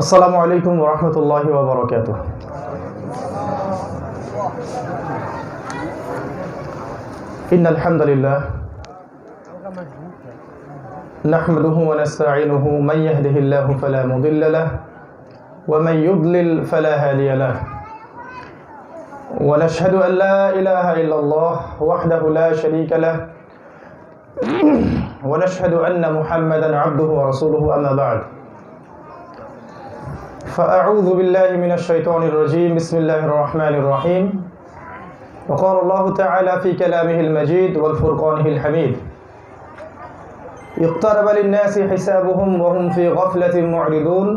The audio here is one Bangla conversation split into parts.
আসসালামু আলাইকুম ওয়া রাহমাতুল্লাহি ওয়া বারাকাতুহু। ইন্নাল হামদুলিল্লাহ নাহমাদুহু ওয়া নাস্তাঈনুহু মান ইয়াহদিহিল্লাহু ফালা মুদিল্লা লাহু ওয়া মান ইউদ্লিল ফালা হাদিয়া লাহু ওয়া নাশহাদু আন লা ইলাহা ইল্লাল্লাহ ওয়াহদাহু লা শারীকা লাহু ওয়া নাশহাদু আন্না মুহাম্মাদান আবদুহু ওয়া রাসূলুহু আম্মা বা'দ। فأعوذ بالله من الشيطان الرجيم بسم الله الرحمن الرحيم وقال الله تعالى في كلامه المجيد والفرقانه الحميد اقترب للناس حسابهم وهم في غفلة معرضون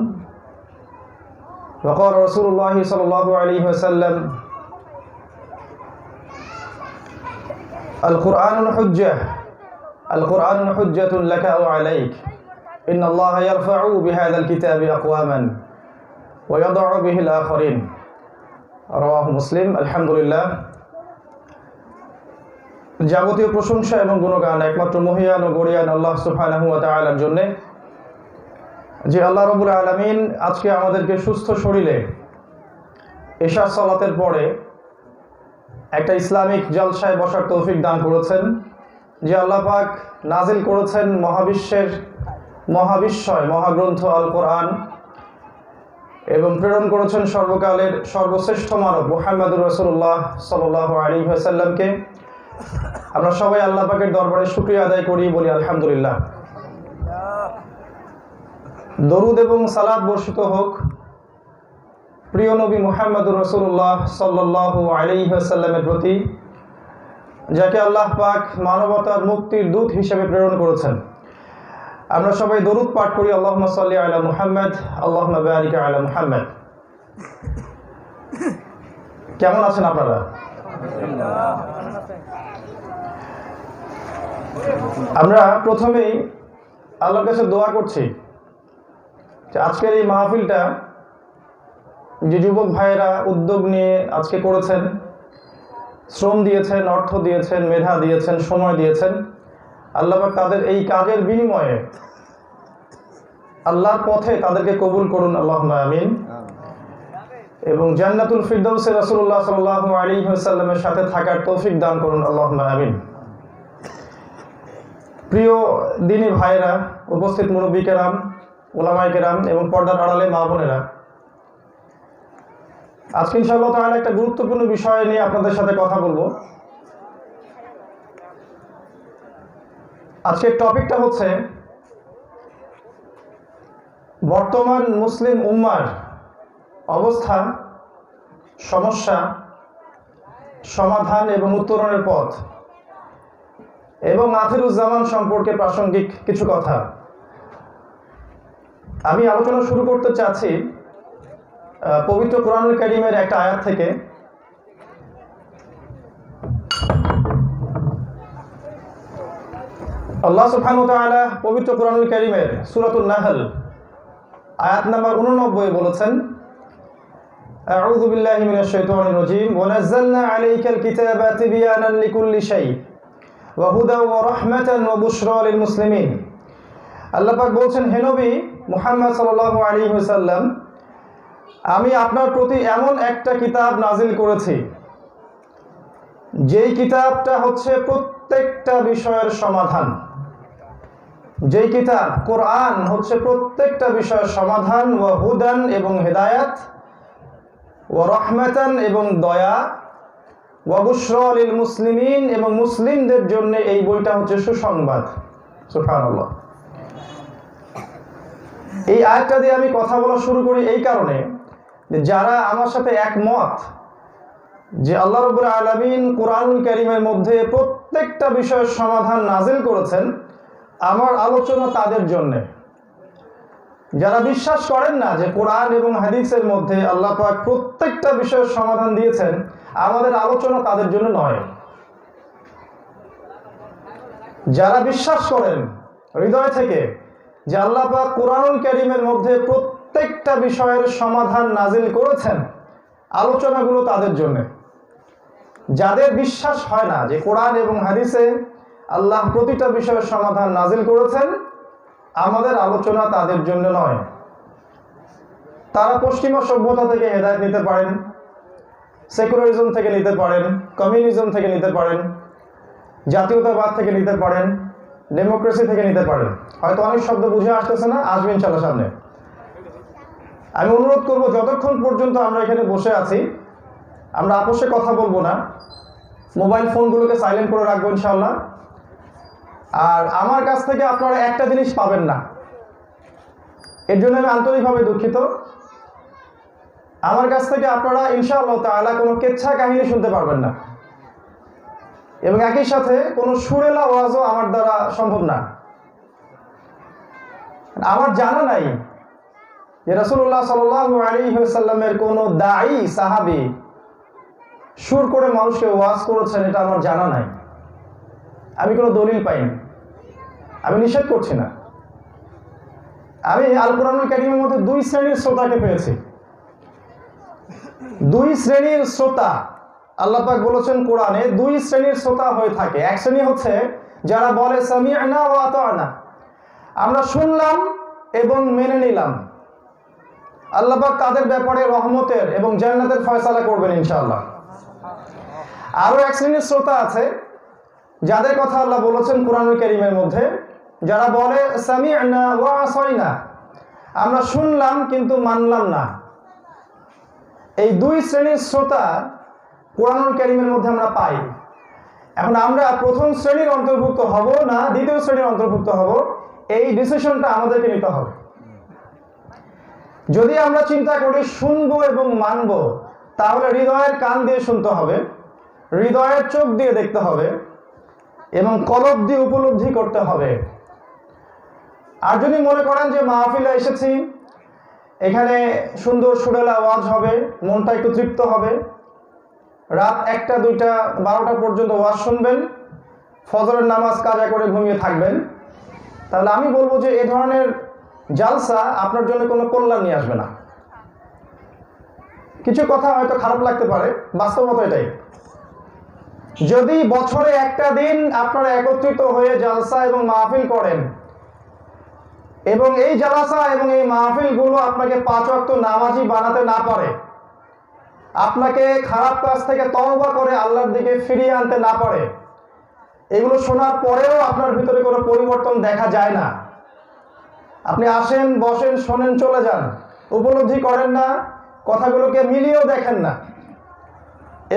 وقال رسول الله صلى الله عليه وسلم القرآن حجة لك أو عليك إن الله يرفع بهذا الكتاب أقواما ويضع به الآخرين رواه মুসলিম। আলহামদুলিল্লাহ, যাবতীয় প্রশংসা এবং গুণগান একমাত্র মহিয়ান ও গরিয়ান আল্লাহ সুবহানাহু ওয়া তাআলার জন্য, যে আল্লাহ রাব্বুল আলামিন আজকে আমাদেরকে সুস্থ শরীরে এশা সালাতের পরে একটা ইসলামিক জলসায় বসার তৌফিক দান করেছেন, যে আল্লাহ পাক নাজিল করেছেন মহাবিশ্বয় মহাগ্রন্থ আল কোরআন এবং প্রেরণ করেছেন সর্বকালের সর্বশ্রেষ্ঠ মানব মুহাম্মদুর রাসূলুল্লাহ সাল্লাল্লাহু আলাইহি ওয়াসাল্লামকে। আমরা সবাই আল্লাহ পাকের দরবারে শুকরিয়া আদায় করি, বলি আলহামদুলিল্লাহ। দরুদ এবং সালাত বর্ষিত হোক প্রিয় নবী মুহাম্মদুর রাসূলুল্লাহ সাল্লাল্লাহু আলাইহি ওয়াসাল্লামের প্রতি, যাকে আল্লাহ পাক মানবতার মুক্তির দূত হিসেবে প্রেরণ করেছেন। আমরা সবাই দরুদ পাঠ করি, আল্লাহুম্মা সাল্লি আলা মুহাম্মদ আল্লাহুম্মা বারিক আলা মুহাম্মদ। কেমন আছেন আপনারা? আমরা প্রথমেই আল্লাহর কাছে দোয়া করছি যে আজকের এই মাহফিলটা যে যুবক ভাইয়েরা উদ্যোগ নিয়ে আজকে করেছেন, শ্রম দিয়েছেন, অর্থ দিয়েছেন, মেধা দিয়েছেন, সময় দিয়েছেন, আল্লাহ পাক তাদের এই কাজের বিনিময়ে আল্লাহর পথে তাদেরকে কবুল করুন, আল্লাহুম্মা আমিন। এবং জান্নাতুল ফিরদাউসে রাসূলুল্লাহ সাল্লাল্লাহু আলাইহি ওয়াসাল্লামের সাথে থাকার তৌফিক দান করুন, আল্লাহুম্মা আমিন। প্রিয় দ্বীনী ভাইয়েরা, উপস্থিত মুরব্বী কেরাম, উলামায়ে কেরাম এবং পর্দার আড়ালে মা বোনেরা, আজকে ইনশাআল্লাহ তাআলা একটা গুরুত্বপূর্ণ বিষয় নিয়ে আপনাদের সাথে কথা বলবো। আজকের টপিকটা হচ্ছে বর্তমান মুসলিম উম্মার অবস্থা, সমস্যা, সমাধান এবং উত্তরণের পথ এবং আখিরুজ্জামান সম্পর্কে প্রাসঙ্গিক কিছু কথা। আমি আলোচনা শুরু করতে চাচ্ছি পবিত্র কোরআনুল কারীমের একটা আয়াত থেকে। আল্লাহ সুবহানাহু ওয়া তাআলা পবিত্র কোরআনুল কারীমের সূরাতুন নাহল আয়াত নাম্বার 89 বলেছেন, আউযু বিল্লাহি মিনাশ শাইতানির রাজীম ওয়া নাযালনা আলাইকাল কিতাবা তিবয়ানান লিকুল্লি শাই ওয়া হুদাও ওয়া রাহমাতান ওয়া বুশরা লিল মুসলিমিন। আল্লাহ পাক বলছেন, হে নবী মুহাম্মদ সাল্লাল্লাহু আলাইহি ওয়াসাল্লাম, আমি আপনার প্রতি এমন একটা কিতাব নাজিল করেছি, যেই কিতাবটা হচ্ছে প্রত্যেকটা বিষয়ের সমাধান। যেই কিতাব কোরআন হচ্ছে প্রত্যেকটা বিষয়ের সমাধান, ওয়া হুদান এবং হেদায়াত, ওয়া রাহমাতান এবং দয়া, ওয়া বুশরা লিল মুসলিমিন এবং মুসলিমদের জন্য এই বইটা হচ্ছে সুসংবাদ। সুবহানাল্লাহ। এই আয়াতটা দিয়ে আমি কথা বলা শুরু করি এই কারণে যে যারা আমার সাথে একমত যে আল্লাহ রাব্বুল আলামিন কোরআনুল কারীমের মধ্যে প্রত্যেকটা বিষয়ের সমাধান নাজিল করেছেন, আমার আলোচনা তাদের জন্য। যারা বিশ্বাস করেন না যে কোরআন এবং হাদিসের মধ্যে আল্লাহ পাক প্রত্যেকটা বিষয়ের সমাধান দিয়েছেন, আমাদের আলোচনা তাদের জন্য নয়। যারা বিশ্বাস করেন হৃদয় থেকে যে আল্লাহ পাক কোরআনুল কারীমের মধ্যে প্রত্যেকটা বিষয়ের সমাধান নাজিল করেছেন, আলোচনাগুলো তাদের জন্য। যাদের বিশ্বাস হয় না যে কোরআন এবং হাদিসে আল্লাহ প্রতিটা বিষয়ের সমাধান নাজিল করেছেন, আমাদের আলোচনা তাদের জন্য নয়। তারা পশ্চিমা সভ্যতা থেকে হেদায়েত নিতে পারেন, সেকুলারিজম থেকে নিতে পারেন, কমিউনিজম থেকে নিতে পারেন, জাতীয়তাবাদ থেকে নিতে পারেন, ডেমোক্রেসি থেকে নিতে পারেন। হয়তো অনেক শব্দ বুঝে আসতেছে না, আসবে ইনশাআল্লাহ সামনে। আমি অনুরোধ করব, যতক্ষণ পর্যন্ত আমরা এখানে বসে আছি আমরা আপোষে কথা বলবো না, মোবাইল ফোনগুলোকে সাইলেন্ট করে রাখবো ইনশাআল্লাহ। আর আমার কাছ থেকে আপনারা একটা জিনিস পাবেন না, এর জন্য আমি আন্তরিকভাবে দুঃখিত। আমার কাছ থেকে আপনারা ইনশাআল্লাহ তাআলা কোনো কেচ্ছা কাহিনী শুনতে পারবেন না, এবং একই সাথে কোনো সুরেলা ওয়াজও আমার দ্বারা সম্ভব না। আমার জানা নাই যে রাসূলুল্লাহ সাল্লাল্লাহু আলাইহি ওয়াসাল্লামের কোনো দাঈ সাহাবী সুর করে মানুষকে ওয়াজ করেছেন, এটা আমার জানা নাই। আমি কোনো দলিল পাইনি, আমি নিষেধ করছি না। আমি আল কোরআনুল কারীমের মধ্যে দুই শ্রেণীর শ্রোতাকে পেয়েছি। দুই শ্রেণীর শ্রোতা আল্লাহ পাক বলেছেন কোরআনে, দুই শ্রেণীর শ্রোতা হয়ে থাকে। এক শ্রেণী হচ্ছে যারা বলে সামি'না ওয়া আতা'না, আমরা শুনলাম এবং মেনে নিলাম। আল্লাহ পাক তাদের ব্যাপারে রহমতের এবং জান্নাতের ফয়সালা করবেন ইনশাআল্লাহ। আরো এক শ্রেণীর শ্রোতা আছে যাদের কথা আল্লাহ বলেছেন কোরআনুল কারীমের মধ্যে, যারা বলে সামি'না ওয়া আসাইনা, আমরা শুনলাম কিন্তু মানলাম না। এই দুই শ্রেণীর শ্রোতা কোরআনুল কারীমের মধ্যে আমরা পাই। এখন আমরা প্রথম শ্রেণীর অন্তর্ভুক্ত হব না দ্বিতীয় শ্রেণীর অন্তর্ভুক্ত হব, এই ডিসিশনটা আমাদেরকে নিতে হবে। যদি আমরা চিন্তা করি শুনবো এবং মানব, তাহলে হৃদয়ের কান দিয়ে শুনতে হবে, হৃদয়ের চোখ দিয়ে দেখতে হবে এবং কলব দিয়ে উপলব্ধি করতে হবে। আর যদি মনে করেন যে মাহফিলে এসেছি, এখানে সুন্দর সুরেলা ওয়াজ হবে, মনটা একটু তৃপ্ত হবে, রাত 1টা 2টা 12টা পর্যন্ত ওয়াজ শুনবেন, ফজরের নামাজ কাজা করে ঘুমিয়ে থাকবেন, তাহলে আমি বলবো যে এই ধরনের জালসা আপনার জন্য কোনো কল্যাণ নিয়ে আসবে না। কিছু কথা হয়তো খারাপ লাগতে পারে, বাস্তবতা এটাই। যদি বছরে একটা দিন আপনারা একত্রিত হয়ে জালসা এবং মাহফিল করেন এবং এই জালসা এবং এই মাহফিলগুলো আপনাকে 5 ওয়াক্ত নামাজি বানাতে না পারে, আপনাকে খারাপ কাজ থেকে তওবা করে আল্লাহর দিকে ফিরিয়ে আনতে না পারে, এগুলো শোনার পরেও আপনার ভিতরে কোনো পরিবর্তন দেখা যায় না, আপনি আসেন, বসেন, শোনেন, চলে যান, উপলব্ধি করেন না, কথাগুলোকে মিলিয়েও দেখেন না,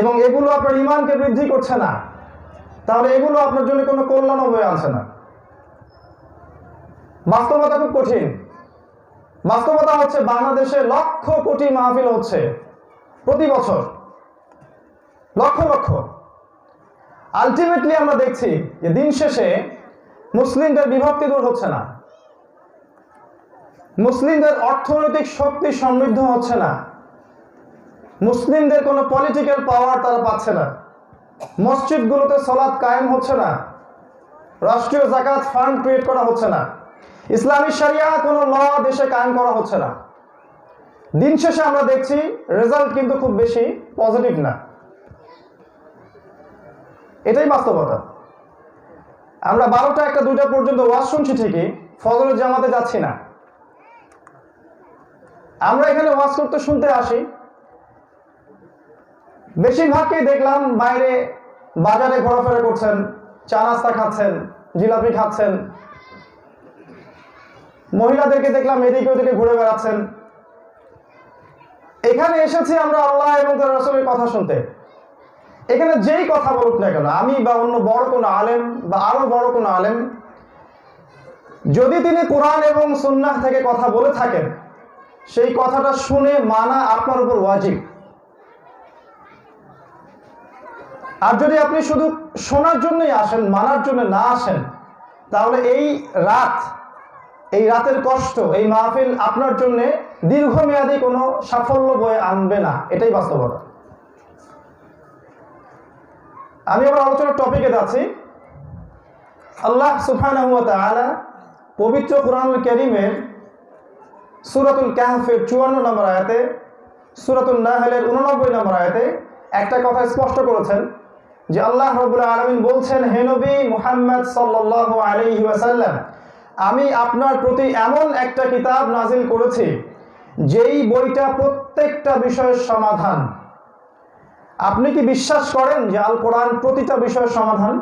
এবং এগুলো আপনার ঈমানকে বৃদ্ধি করছে না, তাহলে এগুলো আপনার জন্য কোনো কল্যাণ বয়ে আনছে না। বাস্তবতা খুব কঠিন। বাস্তবতা হচ্ছে বাংলাদেশে লক্ষ কোটি মাহফিল হচ্ছে প্রতি বছর, লক্ষ লক্ষ। আলটিমেটলি আমরা দেখছি যে দিন শেষে মুসলিমদের বিভক্তি দূর হচ্ছে না, মুসলিমদের অর্থনৈতিক শক্তি সমৃদ্ধ হচ্ছে না, মুসলিমদের কোনো পলিটিক্যাল পাওয়ার তারা পাচ্ছে না, মসজিদগুলোতে সালাত কায়েম হচ্ছে না, রাষ্ট্রীয় যাকাত ফান্ড ক্রিয়েট করা হচ্ছে না, ইসলামী শরিয়া কোনো ল দেশে কায়েম করা হচ্ছে না। দিন শেষে আমরা দেখছি রেজাল্ট কিন্তু খুব বেশি পজিটিভ না। এটাই বাস্তবতা। আমরা 12টা 1টা 2টা পর্যন্ত ওয়াজ শুনছি ঠিকই, ফজরের জামাতে যাচ্ছি না। আমরা এখানে ওয়াজ করতে শুনতে আসি, বেশিরভাগকেই দেখলাম বাইরে বাজারে ঘোরাফেরা করছেন, চা নাস্তা খাচ্ছেন, জিলাপি খাচ্ছেন, মহিলাদেরকে দেখলাম এদিকে ওদিকে ঘুরে বেড়াচ্ছেন। এখানে এসেছি আমরা আল্লাহ এবং তার রাসূলের কথা শুনতে। এখানে যেই কথা বলুক না কেন, আমি বা অন্য বড় কোনো আলেম বা আরো বড় কোনো আলেম, যদি তিনি কোরআন এবং সুন্নাহ থেকে কথা বলে থাকেন, সেই কথাটা শুনে মানা আপনার উপর ওয়াজিব। আর যদি আপনি শুধু শোনার জন্যই আসেন, মানার জন্য না আসেন, তাহলে এই রাতের কষ্ট, এই মাহফিল আপনার জন্য দীর্ঘমেয়াদী কোনো সাফল্য বয়ে আনবে না। এটাই বাস্তবতা। আমি আমার আলোচনার টপিকে যাচ্ছি। আল্লাহ সুবহানাহু ওয়া তাআলা পবিত্র কোরআনুল কারীমের সূরাতুল কাহফের 54 নম্বর আয়াতে, সূরাতুন নাহলের 89 নম্বর আয়াতে একটা কথা স্পষ্ট করেছেন যে আল্লাহ রাব্বুল আলামিন বলছেন, হে নবী মুহাম্মদ সাল্লাল্লাহু আলাইহি ওয়াসাল্লাম, আমি আপনার প্রতি এমন একটা কিতাব নাজিল করেছি যেই বইটা প্রত্যেকটা বিষয়ের সমাধান। আপনি কি বিশ্বাস করেন যে আল কোরআন প্রতিটা বিষয়ের সমাধান?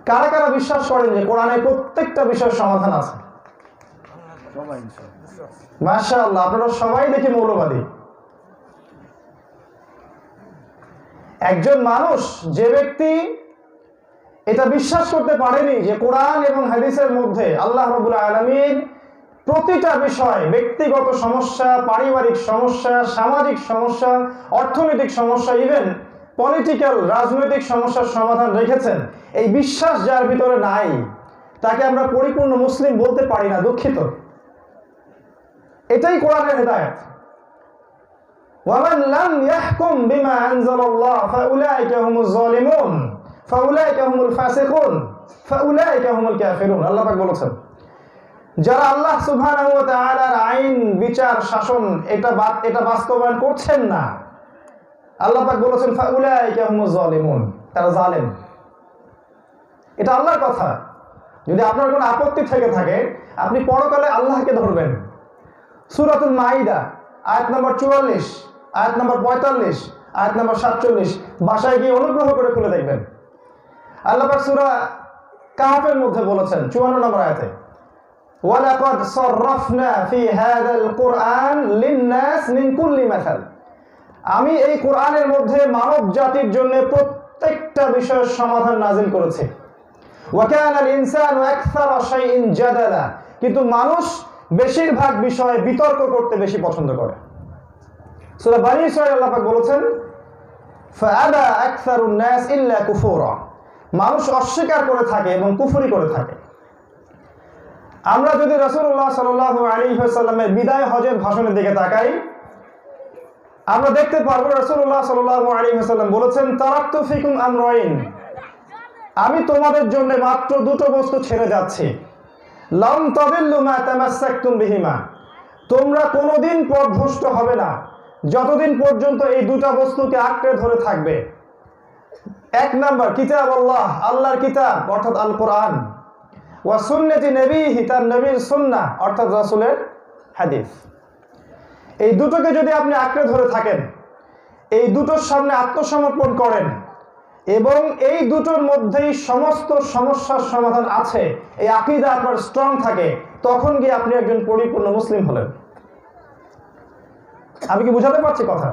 কারা কারা বিশ্বাস করেন যে কোরআনে প্রত্যেকটা বিষয়ের সমাধান আছে? মাশাআল্লাহ, আপনারা সবাই দেখি মৌলবাদী। একজন মানুষ, যে ব্যক্তি এটা বিশ্বাস করতে পারেনি যে কোরআন এবং হাদিসের মধ্যে আল্লাহ রাব্বুল আলামিন প্রতিটা বিষয়, ব্যক্তিগত সমস্যা, পারিবারিক সমস্যা, সামাজিক সমস্যা, অর্থনৈতিক সমস্যা, ইভেন পলিটিক্যাল রাজনৈতিক সমস্যার সমাধান রেখেছেন, এই বিশ্বাস যার ভিতরে নাই, তাকে আমরা পরিপূর্ণ মুসলিম বলতে পারি না। দুঃখিত। এটাই কোরআনের হেদায়েত। ওয়ামান লাম ইয়াহকুম বিমা আনজালাল্লাহ ফাউলাইকা হুমুজ জালিমুন ফাউলাইকা হুমুল ফাসিকুন ফাউলাইকা হুমুল কাফিরুন। আল্লাহ পাক বলেছেন, যারা আল্লাহ সুবহানাহু ওয়া তাআলার আইন, বিচার, শাসন এটা বাস্তবায়ন করছেন না, আল্লাহ পাক বলেছেন ফাউলাইকা হুমুজ জালিমুন, তারা জালেম। এটা আল্লাহর কথা। যদি আপনার কোনো আপত্তি থেকে থাকে, আপনি পরকালে আল্লাহকে ধরবেন। সূরাতুল মাইদা আয়াত নম্বর 44, আয়াত নম্বর 45, আয়াত নম্বর 47 বাসায় গিয়ে অনুগ্রহ করে খুলে দেখবেন। আল্লাহ পাক সূরা কাহফের মধ্যে বলেছেন 54 নম্বর আয়াতে, ওয়ালাকাদ সাররাফনা ফি হাযাল কুরআন লিন-নাস মিন কুল্লি মাসাল। আমি এই কোরআনের মধ্যে মানব জাতির জন্য প্রত্যেকটা বিষয়ের সমাধান নাজিল করেছি। ওয়া কানাল ইনসানু আকসারা শাইইন জাদালা, কিন্তু মানুষ বেশিরভাগ বিষয়ে বিতর্ক করতে বেশি পছন্দ করে। সূরা বনী ইসরাঈল আল্লাহ পাক বলেছেন, ফাআবা আকসারুন নাস ইল্লা কুফুরা, মানুষ অস্বীকার করে থাকে এবং কুফরি করে থাকে। আমরা যদি রাসূলুল্লাহ সাল্লাল্লাহু আলাইহি ওয়াসাল্লামের বিদায় হজের ভাষণের দিকে তাকাই, আমরা দেখতে পারবো রাসূলুল্লাহ সাল্লাল্লাহু আলাইহি ওয়াসাল্লাম বলেছেন, তারাকতু ফিকুম আমরাইন, আমি তোমাদের জন্য মাত্র দুটো বস্তু ছেড়ে যাচ্ছি। লাম তাদিল্লু মা তামাসসাকতুম বিহিমা, তোমরা কোনোদিন পথভ্রষ্ট হবে না যতদিন পর্যন্ত এই দুটো বস্তুকে আঁকড়ে ধরে থাকবে। এক নাম্বার কিতাব আল্লাহ, আল্লাহর কিতাব অর্থাৎ আল কোরআন, ওয়া সুন্নতি নবীহি, তার নবীর সুন্নাহ অর্থাৎ রাসূলের হাদিস। এই দুটোকে যদি আপনি আঁকড়ে ধরে থাকেন, এই দুটোর সামনে আত্মসমর্পণ করেন এবং এই দুটোর মধ্যেই সমস্ত সমস্যার সমাধান আছে, এই আকীদা আপনার স্ট্রং থাকে, তখন গিয়ে আপনি একজন পরিপূর্ণ মুসলিম হলেন। আমি কি বুঝাতে পারছি কথা?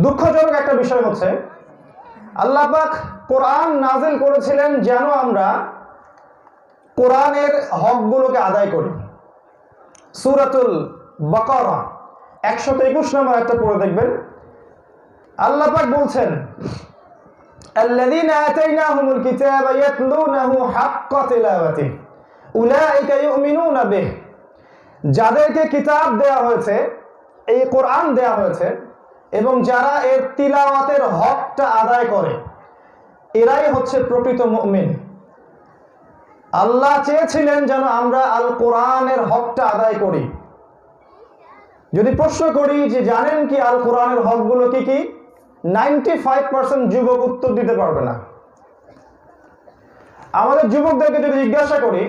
দুঃখজনক একটা বিষয় হচ্ছে, আল্লাহ পাক কোরআন নাজিল করেছিলেন যেন আমরা কোরআনের হকগুলোকে আদায় করি। সূরাতুল বাকারা 121 নম্বর আয়াতটা পড়ে দেখবেন। আল্লাহ পাক বলছেন, আল্লাযীনা আতাইনাহুমুল কিতাবা ইয়াতলুনাহু হাক্কা তিলাওয়াতিহি উলাইকা ইউমিনুনা বিহি, যাদেরকে কিতাব দেয়া হয়েছে, এই কোরআন দেয়া হয়েছে, এবং যারা এর তিলাওয়াতের হকটা আদায় করে, এরাই হচ্ছে প্রকৃত মুমিন। আল্লাহ চেয়েছিলেন যেন আমরা আল কোরআনের হকটা আদায় করি। যদি প্রশ্ন করি যে জানেন কি আল কোরআনের হকগুলো কি কি, 95% যুবক উত্তর দিতে পারবে না। আমাদের যুবকদেরকে যদি জিজ্ঞাসা করি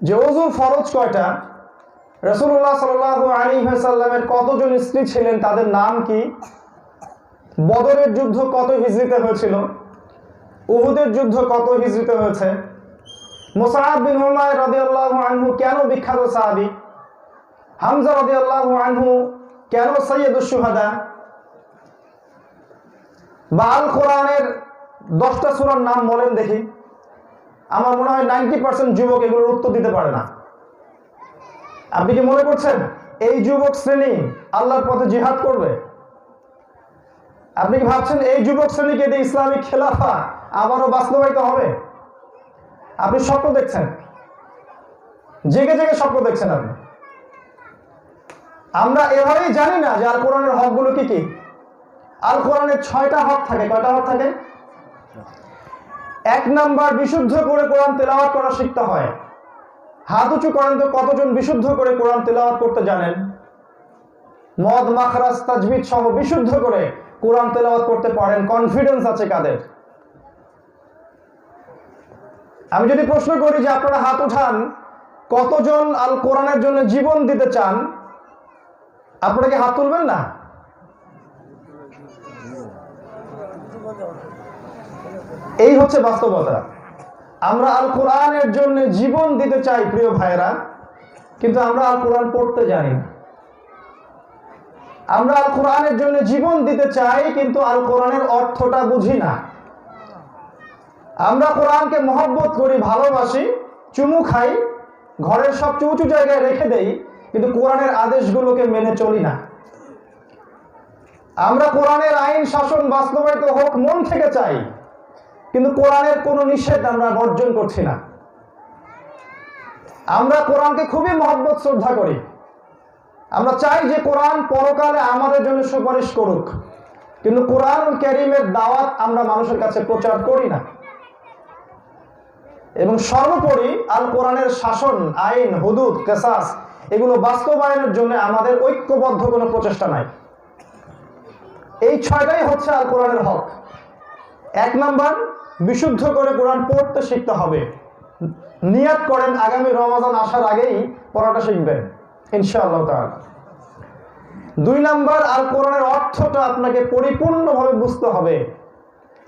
যে ওযু ফরজ কয়টা, রাসূলুল্লাহ সাল্লাল্লাহু আলাইহি ওয়াসাল্লামের কতজন স্ত্রী ছিলেন, তাদের নাম কি, বদরের যুদ্ধ কত হিজরিতে হয়েছিল, উহুদের যুদ্ধ কত হিজরিতে হয়েছে, মুসআব বিন উমাইর রাদিয়াল্লাহু আনহু কেন বিখ্যাত সাহাবী, হামজা রাদিয়াল্লাহু আনহু কেন সাইয়্যিদুশ শুহাদা, বা আল কোরআনের 10টা সূরার নাম বলেন দেখি। আমার মনে হয় 90% যুবক এগুলোর উত্তর দিতে পারে না। আপনি কি মনে করছেন এই যুবক শ্রেণী আল্লাহর পথে জিহাদ করবে? আপনি কি ভাবছেন এই যুবক শ্রেণীকে দিয়ে ইসলামিক খেলাফা আবারও বাস্তবায়িত হবে? আপনি স্বপ্ন দেখছেন, জেগে জেগে স্বপ্ন দেখছেন আপনি। আমরা এভাবেই জানি না যে আল কোরআনের হকগুলো কি কি। আল কোরআনের 6টা হক থাকে। কয়টা হক থাকে? 1 নাম্বার, বিশুদ্ধ করে কোরআন তেলাওয়াত করা শিখতে হয়। হাত উঁচু করেন তো কতজন বিশুদ্ধ করে কোরআন তেলাওয়াত করতে জানেন? মদ মাখরাজ তাজবিদ সহ বিশুদ্ধ করে কোরআন তেলাওয়াত করতে পারেন? কনফিডেন্স আছে কাদের? আমি যদি প্রশ্ন করি যে আপনারা হাত উঠান, কতজন আল কোরআনের জন্য জীবন দিতে চান, আপনারা কি হাত তুলবেন না? এই হচ্ছে বাস্তবতা। আমরা আল কোরআনের জন্য জীবন দিতে চাই প্রিয় ভাইরা, কিন্তু আমরা আল কোরআন পড়তে জানি না। আমরা আল কোরআনের জন্য জীবন দিতে চাই, কিন্তু আল কোরআনের অর্থটা বুঝি না। আমরা কোরআনকে মহব্বত করি, ভালোবাসি, চুমু খাই, ঘরের সব উঁচু জায়গায় রেখে দেই, কিন্তু কোরআনের আদেশগুলোকে মেনে চলি না। আমরা কোরআনের আইন শাসন বাস্তবায়িত হোক মন থেকে চাই, কিন্তু কোরআনের কোনো নিষেধ আমরা বর্জন করছি না। আমরা কোরআনকে খুবই মহব্বত শ্রদ্ধা করি, আমরা চাই যে কোরআন পরকালে আমাদের জন্য সুপারিশ করুক, কিন্তু কোরআনুল কারীমের দাওয়াত আমরা মানুষের কাছে প্রচার করি না। এবং সর্বোপরি আল কোরআনের শাসন, আইন, হুদুদ, কিসাস এগুলো বাস্তবায়নের জন্য আমাদের ঐক্যবদ্ধ কোনো প্রচেষ্টা নাই। এই ছয়টাই হচ্ছে আল কোরআনের হক। 1 নাম্বার, বিশুদ্ধ করে কোরআন পড়তে শিখতে হবে। নিয়াত করেন আগামী রমাজান আসার আগেই পড়াটা শিখবেন ইনশাআল্লাহ তাআলা। 2 নাম্বার, আল কোরআনের অর্থটা আপনাকে পরিপূর্ণভাবে বুঝতে হবে,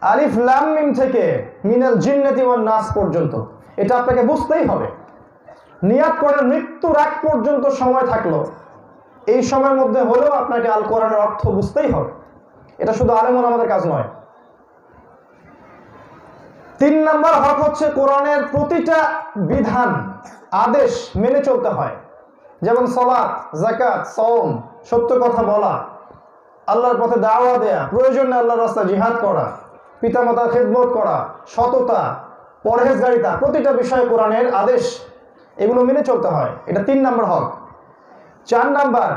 আলিফ লাম মিম থেকে মিনাল জিন্নাতি ওয়ান নাস পর্যন্ত, এটা আপনাকে বুঝতেই হবে। নিয়াত করেন মৃত্যুর আগ পর্যন্ত সময় থাকলো, এই সময়ের মধ্যে হলেও আপনাকে আল কোরআনের অর্থ বুঝতেই হবে। এটা শুধু আলেম ওলামাদের কাজ নয়। 3 নাম্বার হক হচ্ছে কোরআনের প্রতিটা বিধান, আদেশ মেনে চলতে হয়। যেমন সালাত, যাকাত, সওম, সত্য কথা বলা, আল্লাহর পথে দাওয়া দেয়া, প্রয়োজনে আল্লাহর রাস্তায় জিহাদ করা, পিতামাতার খেদমত করা, সততা, পরহেজগারিতা, প্রতিটা বিষয়ে কোরআনের আদেশ, এগুলো মেনে চলতে হয়। এটা 3 নাম্বার হক। 4 নাম্বার,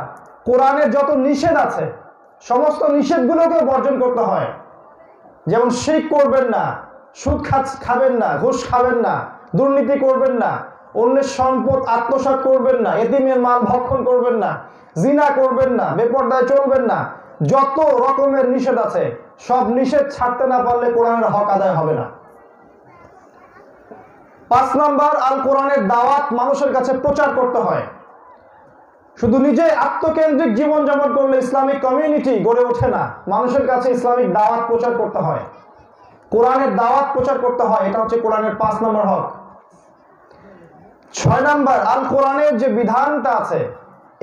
কোরআনের যত নিষেধ আছে সমস্ত নিষেধগুলোকে বর্জন করতে হয়। যেমন শিরক করবেন না, সুদ খাবেন না, ঘুষ খাবেন না, দুর্নীতি করবেন না, অন্যের সম্পদ আত্মসাৎ করবেন না, এতিমের মাল ভক্ষণ করবেন না, জিনা করবেন না, বেপরদায় চলবেন না, যত রকমের নিষেধ আছে সব নিষেধ ছাড়তে না পারলে কোরআনের হক আদায় হবে না। 5 নাম্বার, আল কোরআনের দাওয়াত মানুষের কাছে প্রচার করতে হয়। শুধু নিজে আত্মকেন্দ্রিক জীবনযাপন করলে ইসলামিক কমিউনিটি গড়ে ওঠে না, মানুষের কাছে ইসলামিক দাওয়াত প্রচার করতে হয়, কোরআনের দাওয়াত প্রচার করতে হয়। এটা হচ্ছে কোরআনের 5 নম্বর হক। 6 নাম্বার, আল কোরআনের যে বিধানটা আছে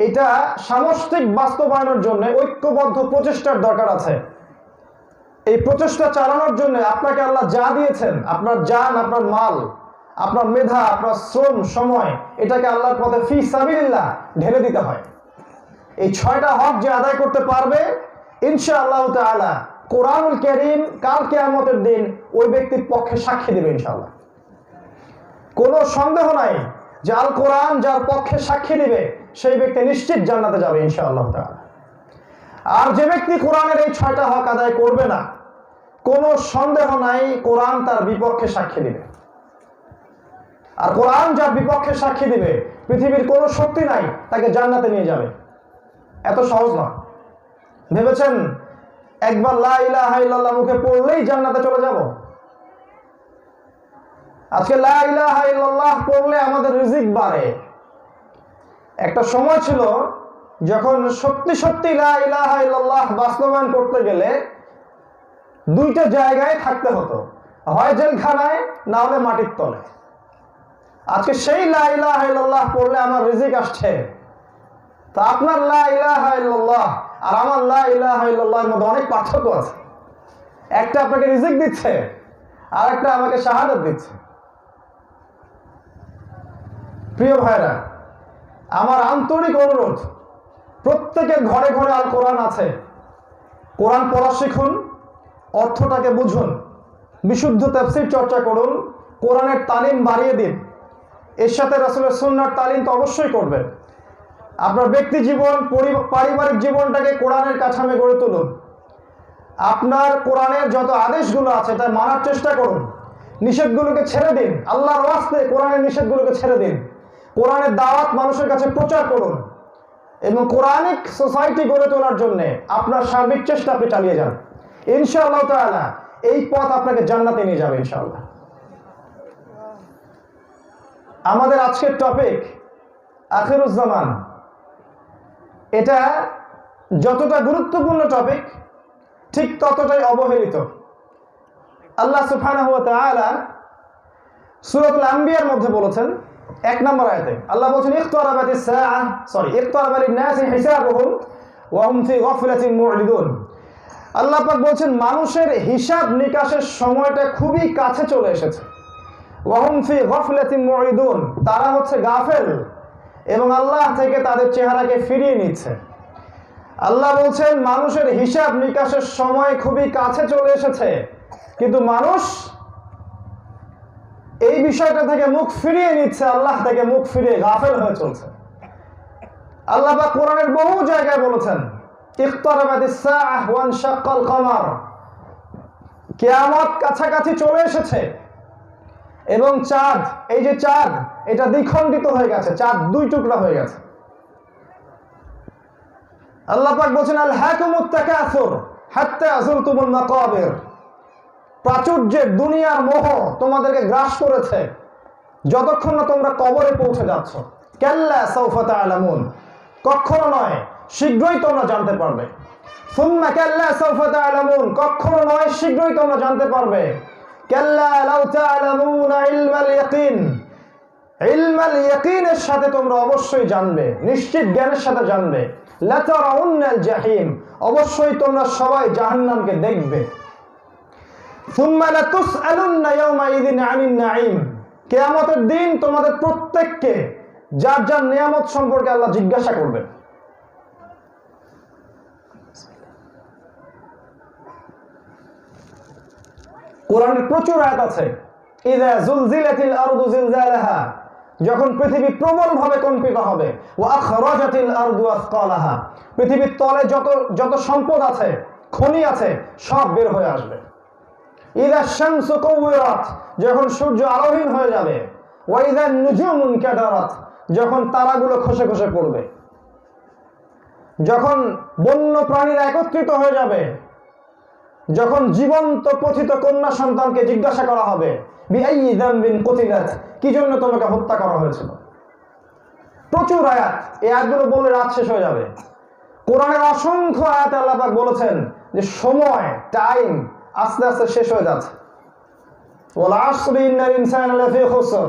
এটা সামষ্টিক বাস্তবায়নের জন্য ঐক্যবদ্ধ প্রচেষ্টার দরকার আছে। এই প্রচেষ্টা চালানোর জন্য আপনাকে আল্লাহ যা দিয়েছেন, আপনার জান, আপনার মাল, আপনার মেধা, আপনার শ্রম, সময়, এটাকে আল্লাহর পথে ফি সাবিলিল্লাহ ঢেলে দিতে হয়। এই 6টা হক যে আদায় করতে পারবে ইনশাআল্লাহ তাআলা কোরআনুল কারীম কাল কিয়ামতের দিন ওই ব্যক্তির পক্ষে সাক্ষী দেবে ইনশাআল্লাহ। কোনো সন্দেহ নাই যে আল কোরআন যার পক্ষে সাক্ষী দিবে সেই ব্যক্তি নিশ্চিত জান্নাতে যাবে ইনশাআল্লাহ তাআলা। আর যে ব্যক্তি কোরআনের এই 6টা হক আদায় করবে না, কোনো সন্দেহ নাই কোরআন তার বিপক্ষে সাক্ষী দিবে। আর কোরআন যার বিপক্ষে সাক্ষী দিবে পৃথিবীর কোনো শক্তি নাই তাকে জান্নাতে নিয়ে যাবে। এত সহজ না। ভেবেছেন একবার লা ইলাহা ইল্লাল্লাহ মুখে পড়লেই জান্নাতে চলে যাব? আজকে লা ইলাহা ইল্লাল্লাহ পড়লে আমাদের রিজিক বাড়ে। একটা সময় ছিল যখন সত্যি সত্যি লা ইলাহা ইল্লাল্লাহ বাস্তবায়ন করতে গেলে 2টা জায়গায় থাকতে হতো, হয় জেলখানায় না হলে মাটির তলে। আজকে সেই লা ইলাহা ইল্লাল্লাহ পড়লে আমার রিজিক আসছে। তা আপনার লা ইলাহা ইল্লাল্লাহ আর আমার লা ইলাহা ইল্লাল্লাহর মধ্যে অনেক পার্থক্য আছে। একটা আপনাকে রিজিক দিচ্ছে আর একটা আমাকে শাহাদাত দিচ্ছে। প্রিয় ভাইরা, আমার আন্তরিক অনুরোধ, প্রত্যেকের ঘরে ঘরে আল কোরআন আছে, কোরআন পড়া শিখুন, অর্থটাকে বুঝুন, বিশুদ্ধ তাফসীর চর্চা করুন, কোরআনের তালিম বাড়িয়ে দিন। এর সাথে রাসূলের সুন্নাহর তালিম তো অবশ্যই করবেন। আপনার ব্যক্তি জীবন, পারিবারিক জীবনটাকে কোরআনের কাঠামে গড়ে তুলুন। আপনার কোরআনের যত আদেশগুলো আছে তা মানার চেষ্টা করুন, নিষেধগুলোকে ছেড়ে দিন। আল্লাহর ওয়াস্তে কোরআনের নিষেধগুলোকে ছেড়ে দিন। কোরআনের দাওয়াত মানুষের কাছে প্রচার করুন। এবং কোরআনিক সোসাইটি গড়ে তোলার জন্য আপনার সার্বিক চেষ্টা আপনি চালিয়ে যান, ইনশাআল্লাহ তাআলা এই পথ আপনাকে জান্নাতে নিয়ে যাবে ইনশাআল্লাহ। আমাদের আজকের টপিক আখিরুজ্জামান। এটা যতটা গুরুত্বপূর্ণ টপিক ঠিক ততটাই অবহেলিত। আল্লাহ সুবহানাহু ওয়া তাআলা সূরাতুল আম্বিয়ার মধ্যে বলেছেন 1 নম্বর আয়াতে আল্লাহ বলেছেন ইকতারাবা লিন-নাসি হিসাবুহুম ওয়া হুম ফি গাফলাতিন মু'রিদুন। আল্লাহ পাক বলেছেন মানুষের হিসাব নিকাশের সময়টা খুবই কাছে চলে এসেছে। ওয়া হুম ফি গাফলাতিন মু'রিদুন, তারা হচ্ছে গাফেল এবং আল্লাহ থেকে তাদের চেহারাকে ফিরিয়ে নিচ্ছে। আল্লাহ বলছেন মানুষের হিসাব নিকাশের সময় খুবই কাছে চলে এসেছে, কিন্তু মানুষ এই বিষয়টা থেকে মুখ ফিরিয়ে নিচ্ছে, আল্লাহ থেকে মুখ ফিরিয়ে গাফেল হয়ে চলছে। আল্লাহ পাক কোরআনের বহু জায়গায় বলেছেন ইকতারাবাতিস সাআহ ওয়া ইনশাক্কাল কমার, কিয়ামত কাছাকাছি চলে এসেছে এবং চাঁদ, এই যে চাঁদ এটা দ্বিখণ্ডিত হয়ে গেছে, চাঁদ দুই টুকরা হয়ে গেছে। আল্লাহ পাক বলেন আল হাকুমুত তাকাসুর হাত্তা যুরতুমুল মাকাবির, প্রাচুর্যের দুনিয়ার মোহ তোমাদেরকে গ্রাস করেছে যতক্ষণ না তোমরা কবরে পৌঁছে যাচ্ছ। কাল্লা সাউফা তা'লামুন, কখনো নয় শীঘ্রই তোমরা জানতে পারবে। সুম্মা কাল্লা সাউফা তা'লামুন, কখনো নয় শীঘ্রই তোমরা জানতে পারবে। কাল্লা লাউ তা'লামুনা ইলমাল ইয়াকিন, ইলমাল ইয়াকিনের সাথে তোমরা অবশ্যই জানবে, নিশ্চিত জ্ঞানের সাথে জানবে। লাতারাউন্নাল জাহিম, অবশ্যই তোমরা সবাই জাহান্নামকে দেখবে। সুম্মা লাতুসআলুন্না ইয়াওমাইযিন আনিন নাঈম, কিয়ামতের দিন তোমাদের প্রত্যেককে যার যার নিয়ামত সম্পর্কে আল্লাহ জিজ্ঞাসা করবেন। কোরআনের প্রচুর আয়াত আছে ইযা যুলজিলাতিল আরদু জিলজালাহা, যখন পৃথিবী প্রবলভাবে কম্পিত হবে। ওয়া আখরাজাতিল আরদু আসকালাহা, পৃথিবীর তলে যত সম্পদ আছে, খনি আছে, সব বের হয়ে আসবে। ইযা শামসু কুওয়িরাত, যখন সূর্য আলোহীন হয়ে যাবে। ওয়া ইযা নুজুমুন কাদারাত, যখন তারাগুলো খসে খসে পড়বে। যখন বন্য প্রাণীরা একত্রিত হয়ে যাবে, যখন জীবন্ত পথিত কন্যা সন্তানকে জিজ্ঞাসা করা হবে বিআইয়ি যামবিন কুতিলাত, কি জন্য তোমাকে হত্যা করা হয়েছিল। প্রচুর আয়াত, এই আয়াতগুলো বলে রাত শেষ হয়ে যাবে। কোরআনের অসংখ্য আয়াতে আল্লাহ পাক বলেছেন যে সময়, টাইম আস্তে আস্তে শেষ হয়ে যাচ্ছে। ওয়াল আসরি ইন্নাল ইনসানা লাফি খুসর,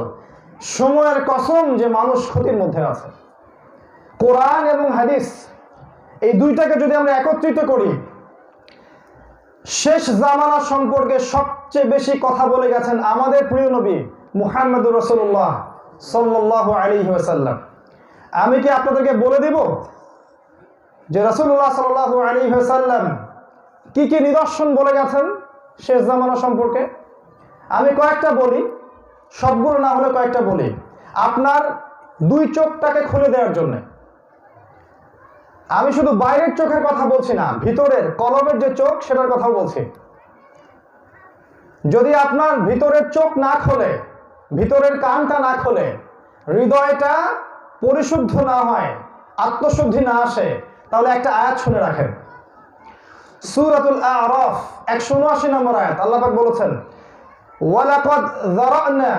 সময়ের কসম যে মানুষ ক্ষতির মধ্যে আছে। কোরআন এবং হাদিস এই দুইটাকে যদি আমরা একত্রিত করি, শেষ জামানা সম্পর্কে সবচেয়ে বেশি কথা বলে গেছেন আমাদের প্রিয় নবী মুহাম্মদুর রাসূলুল্লাহ সাল্লাল্লাহু আলাইহি ওয়াসাল্লাম। আমি কি আপনাদেরকে বলে দিব যে রাসূলুল্লাহ সাল্লাল্লাহু আলাইহি ওয়াসাল্লাম কি কি নিদর্শন বলে গেছেন শেষ জামানা সম্পর্কে? আমি কয়েকটা বলি, সবগুলো না হলে কয়েকটা বলি, আপনার দুই চোখটাকে খুলে দেওয়ার জন্য। আমি শুধু বাইরের চোখের কথা বলছি না, ভিতরের কলবের যে চোখ সেটার কথা বলছি। যদি আপনার ভিতরের চোখ না খোলে, ভিতরের কানটা না খোলে, হৃদয়টা পরিশুদ্ধ না হয়, আত্মশুদ্ধি না আসে, তাহলে একটা আয়াত শুনে রাখেন। সূরাতুল আ'রাফ 179 নম্বর আয়াত আল্লাহ পাক বলেছেন ওয়ালাকাদ যারানা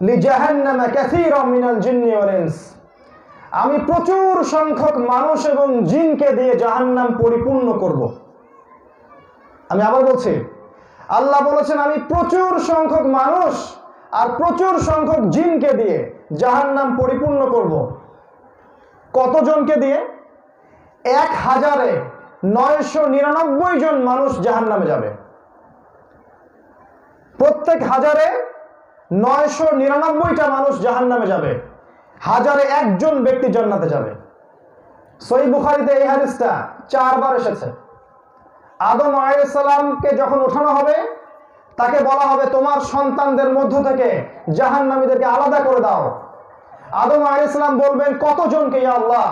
লিজাহান্নামা কাসীরাম মিনাল জিন্নি ওয়াল ইনস, আমি প্রচুর সংখ্যক মানুষ এবং জিনকে দিয়ে জাহান্নাম পরিপূর্ণ করব। আমি আবার বলছি, আল্লাহ বলেছেন আমি প্রচুর সংখ্যক মানুষ আর প্রচুর সংখ্যক জিনকে দিয়ে জাহান্নাম পরিপূর্ণ করব। কতজনকে দিয়ে? 1099 জন মানুষ জাহান্নামে যাবে। প্রত্যেক 1099টা মানুষ জাহান্নামে যাবে, 1001 জন ব্যক্তি জান্নাতে যাবে। সহিহ বুখারীতে এই হাদিসটা 4 বার এসেছে। আদম আলাইহিস সালামকে যখন ওঠানো হবে, তাকে বলা হবে তোমার সন্তানদের মধ্য থেকে জাহান্নামীদেরকে আলাদা করে দাও। আদম আলাইহিস সালাম বলবেন কতজনকে ইয়া আল্লাহ?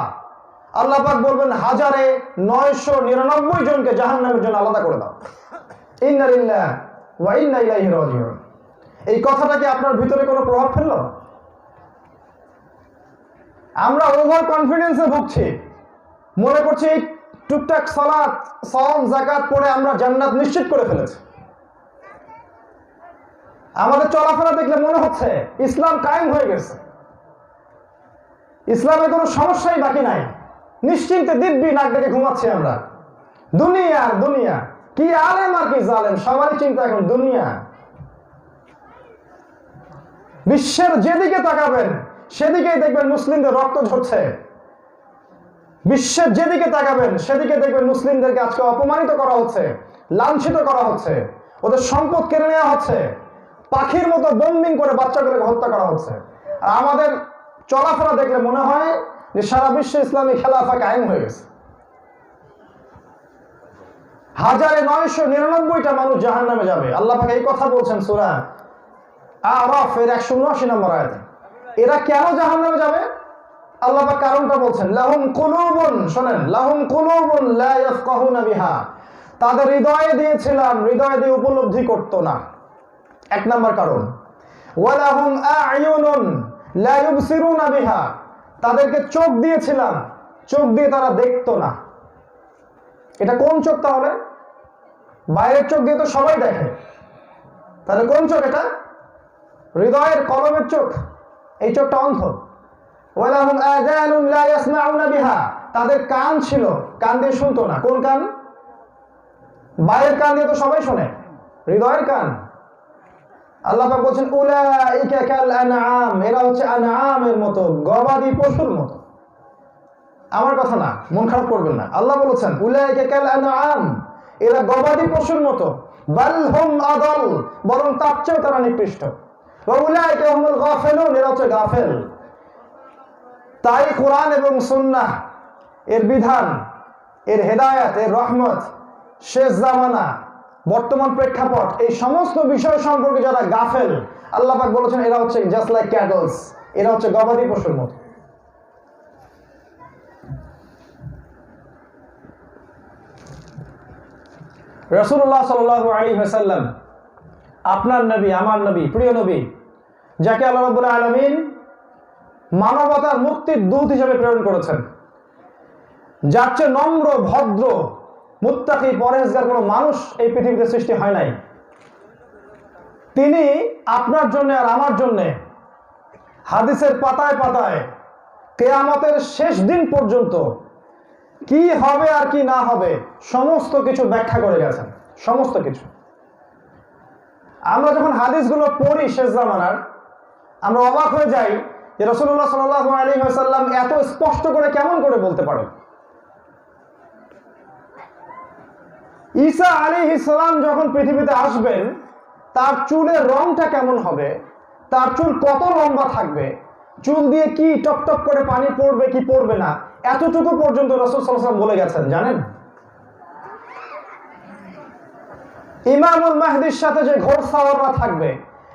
আল্লাহ পাক বলবেন 1099 জনকে জাহান্নামের জন্য আলাদা করে দাও। ইন্না লিল্লাহি ওয়া ইন্না ইলাইহি রাজিউন। এই কথাটা কি আপনার ভিতরে কোনো প্রভাব ফেললো? আমরা ওভার কনফিডেন্সে ভুগছি, মনে করছি টুকটাক সালাত সাওম যাকাত পড়ে আমরা জান্নাত নিশ্চিত করে ফেলেছি। আমাদের চলাফেরা দেখলে মনে হচ্ছে ইসলাম কায়েম হয়ে গেছে, ইসলামের কোনো সমস্যাই বাকি নাই, নিশ্চিন্তে দিব্যি নাক ডেকে ঘুমাচ্ছি আমরা। দুনিয়া আর দুনিয়া, কি আলেম আর কি জালেম, সবারই চিন্তা এখন দুনিয়া। বিশ্বের যেদিকে তাকাবেন সেদিকেই দেখবেন মুসলিমদের রক্ত ঝরছে। বিশ্বের যেদিকে তাকাবেন সেদিকে দেখবেন মুসলিমদেরকে আজকে অপমানিত করা হচ্ছে, লাঞ্ছিত করা হচ্ছে, ওদের সম্পদ কেড়ে নেওয়া হচ্ছে, পাখির মতো বোম্বিং করে বাচ্চাগুলোকে হত্যা করা হচ্ছে। আর আমাদের চলাফেরা দেখলে মনে হয় যে সারা বিশ্বে ইসলামী খেলাফা কায়েম হয়ে গেছে। 1999টা মানুষ জাহান্নামে যাবে, আল্লাহ পাক এই কথা বলছেন সূরা আরাফ এর 179 নম্বর আয়াতে। এরা কেন জাহান্নামে যাবে আল্লাহ পাক কারণটা বলছেন, লাহুম কুলুবুন, শুনেন, লাহুম কুলুবুন লা ইয়াফকাহুনা বিহা, তাদের হৃদয়ে দিয়েছিলাম, হৃদয় দিয়ে উপলব্ধি করতো না, এক নাম্বার কারণ। ওয়ালাহুম আ'য়ুনুন লা ইউবসিরুনা বিহা, তাদেরকে চোখ দিয়েছিলাম, চোখ দিয়ে তারা দেখতো না। এটা কোন চোখ তাহলে? বাইরের চোখ দিয়ে তো সবাই দেখে, তাহলে কোন চোখ এটা? হৃদয়ের কলমের চোখ, এই চোখটা অন্ধ। ওয়ালাহুম আযানুন লা ইয়াসমাউনা বিহা, তাদের কান ছিল, কান দিয়ে শুনতো না। কোন কান? বাইরের কান দিয়ে তো সবাই শোনে, হৃদয়ের কান। আল্লাহ পাক বলছেন উলাইকা কাল আনআম, এরা হচ্ছে আনআমের মতো, গবাদি পশুর মতো। আমার কথা না, মন খারাপ করবেন না, আল্লাহ বলেছেন উলাইকা কাল আনআম, এরা গবাদি পশুর মতো। বাল হুম আদাল, বরং তার চেয়েও তারা নিকৃষ্ট। ওয়া উলাইকা হুমুল গাফিলুন, এরা হচ্ছে গাফেল। তাই কোরআন এবং সুন্নাহ এর বিধান, এর হেদায়েত, এর রহমত, শেষ জামানা, বর্তমান প্রেক্ষাপট, এই সমস্ত বিষয় সম্পর্কে যারা গাফেল, আল্লাহ পাক বলেছেন এরা হচ্ছে জাস্ট লাইক ক্যাটলস, এরা হচ্ছে গবাদি পশুর মতো। রাসূলুল্লাহ সাল্লাল্লাহু আলাইহি ওয়াসাল্লাম, আপনার নবী, আমার নবী, প্রিয় নবী, যাকে আল্লাহ রাব্বুল আলামিন মানবতার মুক্তির দূত হিসেবে প্রেরণ করেছেন, যার চেয়ে নম্র, ভদ্র, মুত্তাকি, পরহেজগার কোনো মানুষ এই পৃথিবীতে সৃষ্টি হয় নাই। তিনি আপনার জন্য আর আমার জন্য হাদিসের পাতায় পাতায় কিয়ামতের শেষ দিন পর্যন্ত কি হবে আর কি না হবে সমস্ত কিছু ব্যাখ্যা করে গেছেন, সমস্ত কিছু। আমরা যখন হাদিসগুলো পড়ি শেষ জামানার, আমরা অবাক হয়ে যাই যে রাসূলুল্লাহ সাল্লাল্লাহু আলাইহি ওয়াসাল্লাম এত স্পষ্ট করে কেমন করে বলতে পারেন। ঈসা আলাইহিস সালাম যখন পৃথিবীতে আসবেন, তার চুলের রংটা কেমন হবে, তার চুল কত লম্বা থাকবে, চুল দিয়ে কি টপটপ করে পানি পড়বে কি পড়বে না, এতটুকু পর্যন্ত রাসূল সাল্লাল্লাহু আলাইহি ওয়াসাল্লাম বলে গেছেন, জানেন? ইমামুল মাহদির সাথে যে ঘোড়সাওয়াররা থাকবে,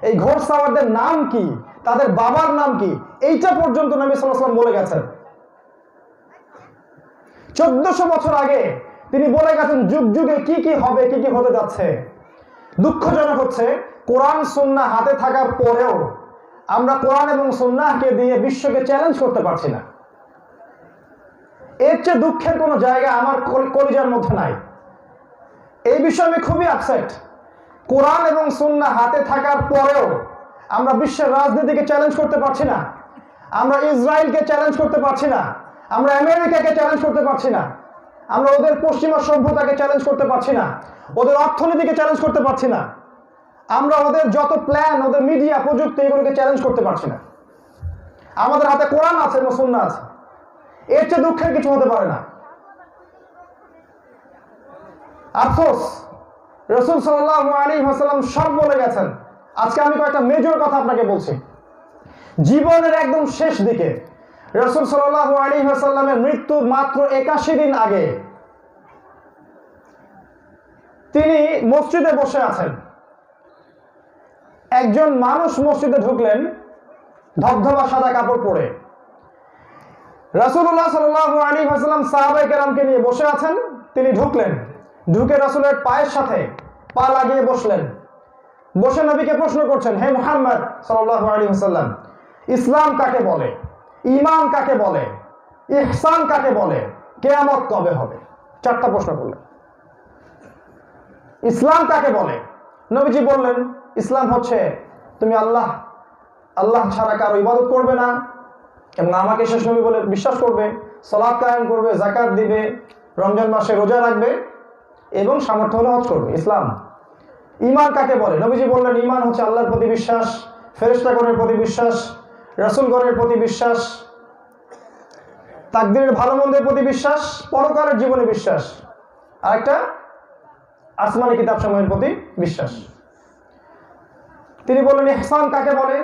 এই ঘোড়সাওয়ারদের নাম কি, তাদের বাবার নাম কি, এইটা পর্যন্ত নবী সাল্লাল্লাহু আলাইহি ওয়াসাল্লাম বলে গেছেন। 1400 বছর আগে তিনি বলে গেছেন যুগ যুগে কি কি হবে, কি কি হতে যাচ্ছে। দুঃখজনক হচ্ছে কোরআন সুন্নাহ হাতে থাকার পরেও আমরা কোরআন এবং সুন্নাহকে দিয়ে বিশ্বকে চ্যালেঞ্জ করতে পারছি না। এর চেয়ে দুঃখের কোনো জায়গা আমার কলিজার মধ্যে নাই। এই বিষয়ে আমি খুবই আপসেট। কোরআন এবং সুন্নাহ হাতে থাকার পরেও আমরা বিশ্বের রাজনীতিকে চ্যালেঞ্জ করতে পারছি না, আমরা ইসরায়েলকে চ্যালেঞ্জ করতে পারছি না, আমরা আমেরিকাকে চ্যালেঞ্জ করতে পারছি না, আমরা ওদের পশ্চিমা সভ্যতাকে চ্যালেঞ্জ করতে পারছি না, ওদের অর্থনীতিকে চ্যালেঞ্জ করতে পারছি না, আমরা ওদের যত প্ল্যান, ওদের মিডিয়া, প্রযুক্তি, এগুলোকে চ্যালেঞ্জ করতে পারছি না। আমাদের হাতে কোরআন আছে এবং সুন্নাহ আছে, এর চেয়ে দুঃখের কিছু হতে পারে না। আফসোস, রাসূল সাল্লাল্লাহু আলাইহি ওয়াসাল্লাম সব বলে গেছেন। আজকে আমি কয়েকটা মেজর কথা আপনাকে বলছি। জীবনের একদম শেষ দিকে রাসূল সাল্লাল্লাহু আলাইহি ওয়াসাল্লামের মৃত্যুর মাত্র 81 দিন আগে তিনি মসজিদে বসে আছেন। একজন মানুষ মসজিদে ঢুকলেন ধবধবা সাদা কাপড় পরে। রাসূলুল্লাহ সাল্লাল্লাহু আলাইহি ওয়াসাল্লাম সাহাবায়ে কেরামকে নিয়ে বসে আছেন, তিনি ঢুকলেন, ঢুকে রাসূলের পায়ের সাথে পা লাগিয়ে বসলেন। বসে নবীকে প্রশ্ন করছেন, হে মুহাম্মদ সাল্লাল্লাহু আলাইহি ওয়াসাল্লাম, ইসলাম কাকে বলে? ঈমান কাকে বলে, ইহসান কাকে বলে, কিয়ামত কবে হবে? 4টা প্রশ্ন করলেন। ইসলাম কাকে বলে? নবীজি বললেন ইসলাম হচ্ছে তুমি আল্লাহ ছাড়া কারো ইবাদত করবে না এবং আমাকে শেষ নবী বলে বিশ্বাস করবে, সালাত কায়েম করবে, যাকাত দিবে, রমজান মাসে রোজা রাখবে এবং সামর্থ্য হলে হজ করবে। ইসলাম। ঈমান কাকে বলে? নবীজি বললেন ঈমান হচ্ছে আল্লাহর প্রতি বিশ্বাস, ফেরেশতাগণের প্রতি বিশ্বাস, রাসূলগণের প্রতি বিশ্বাস, তাকদীরের ভালো মন্দের প্রতি বিশ্বাস, পরকালের জীবনে বিশ্বাস, আর একটা আসমানি কিতাব সমূহের প্রতি বিশ্বাস। তিনি বললেন ইহসান কাকে বলে?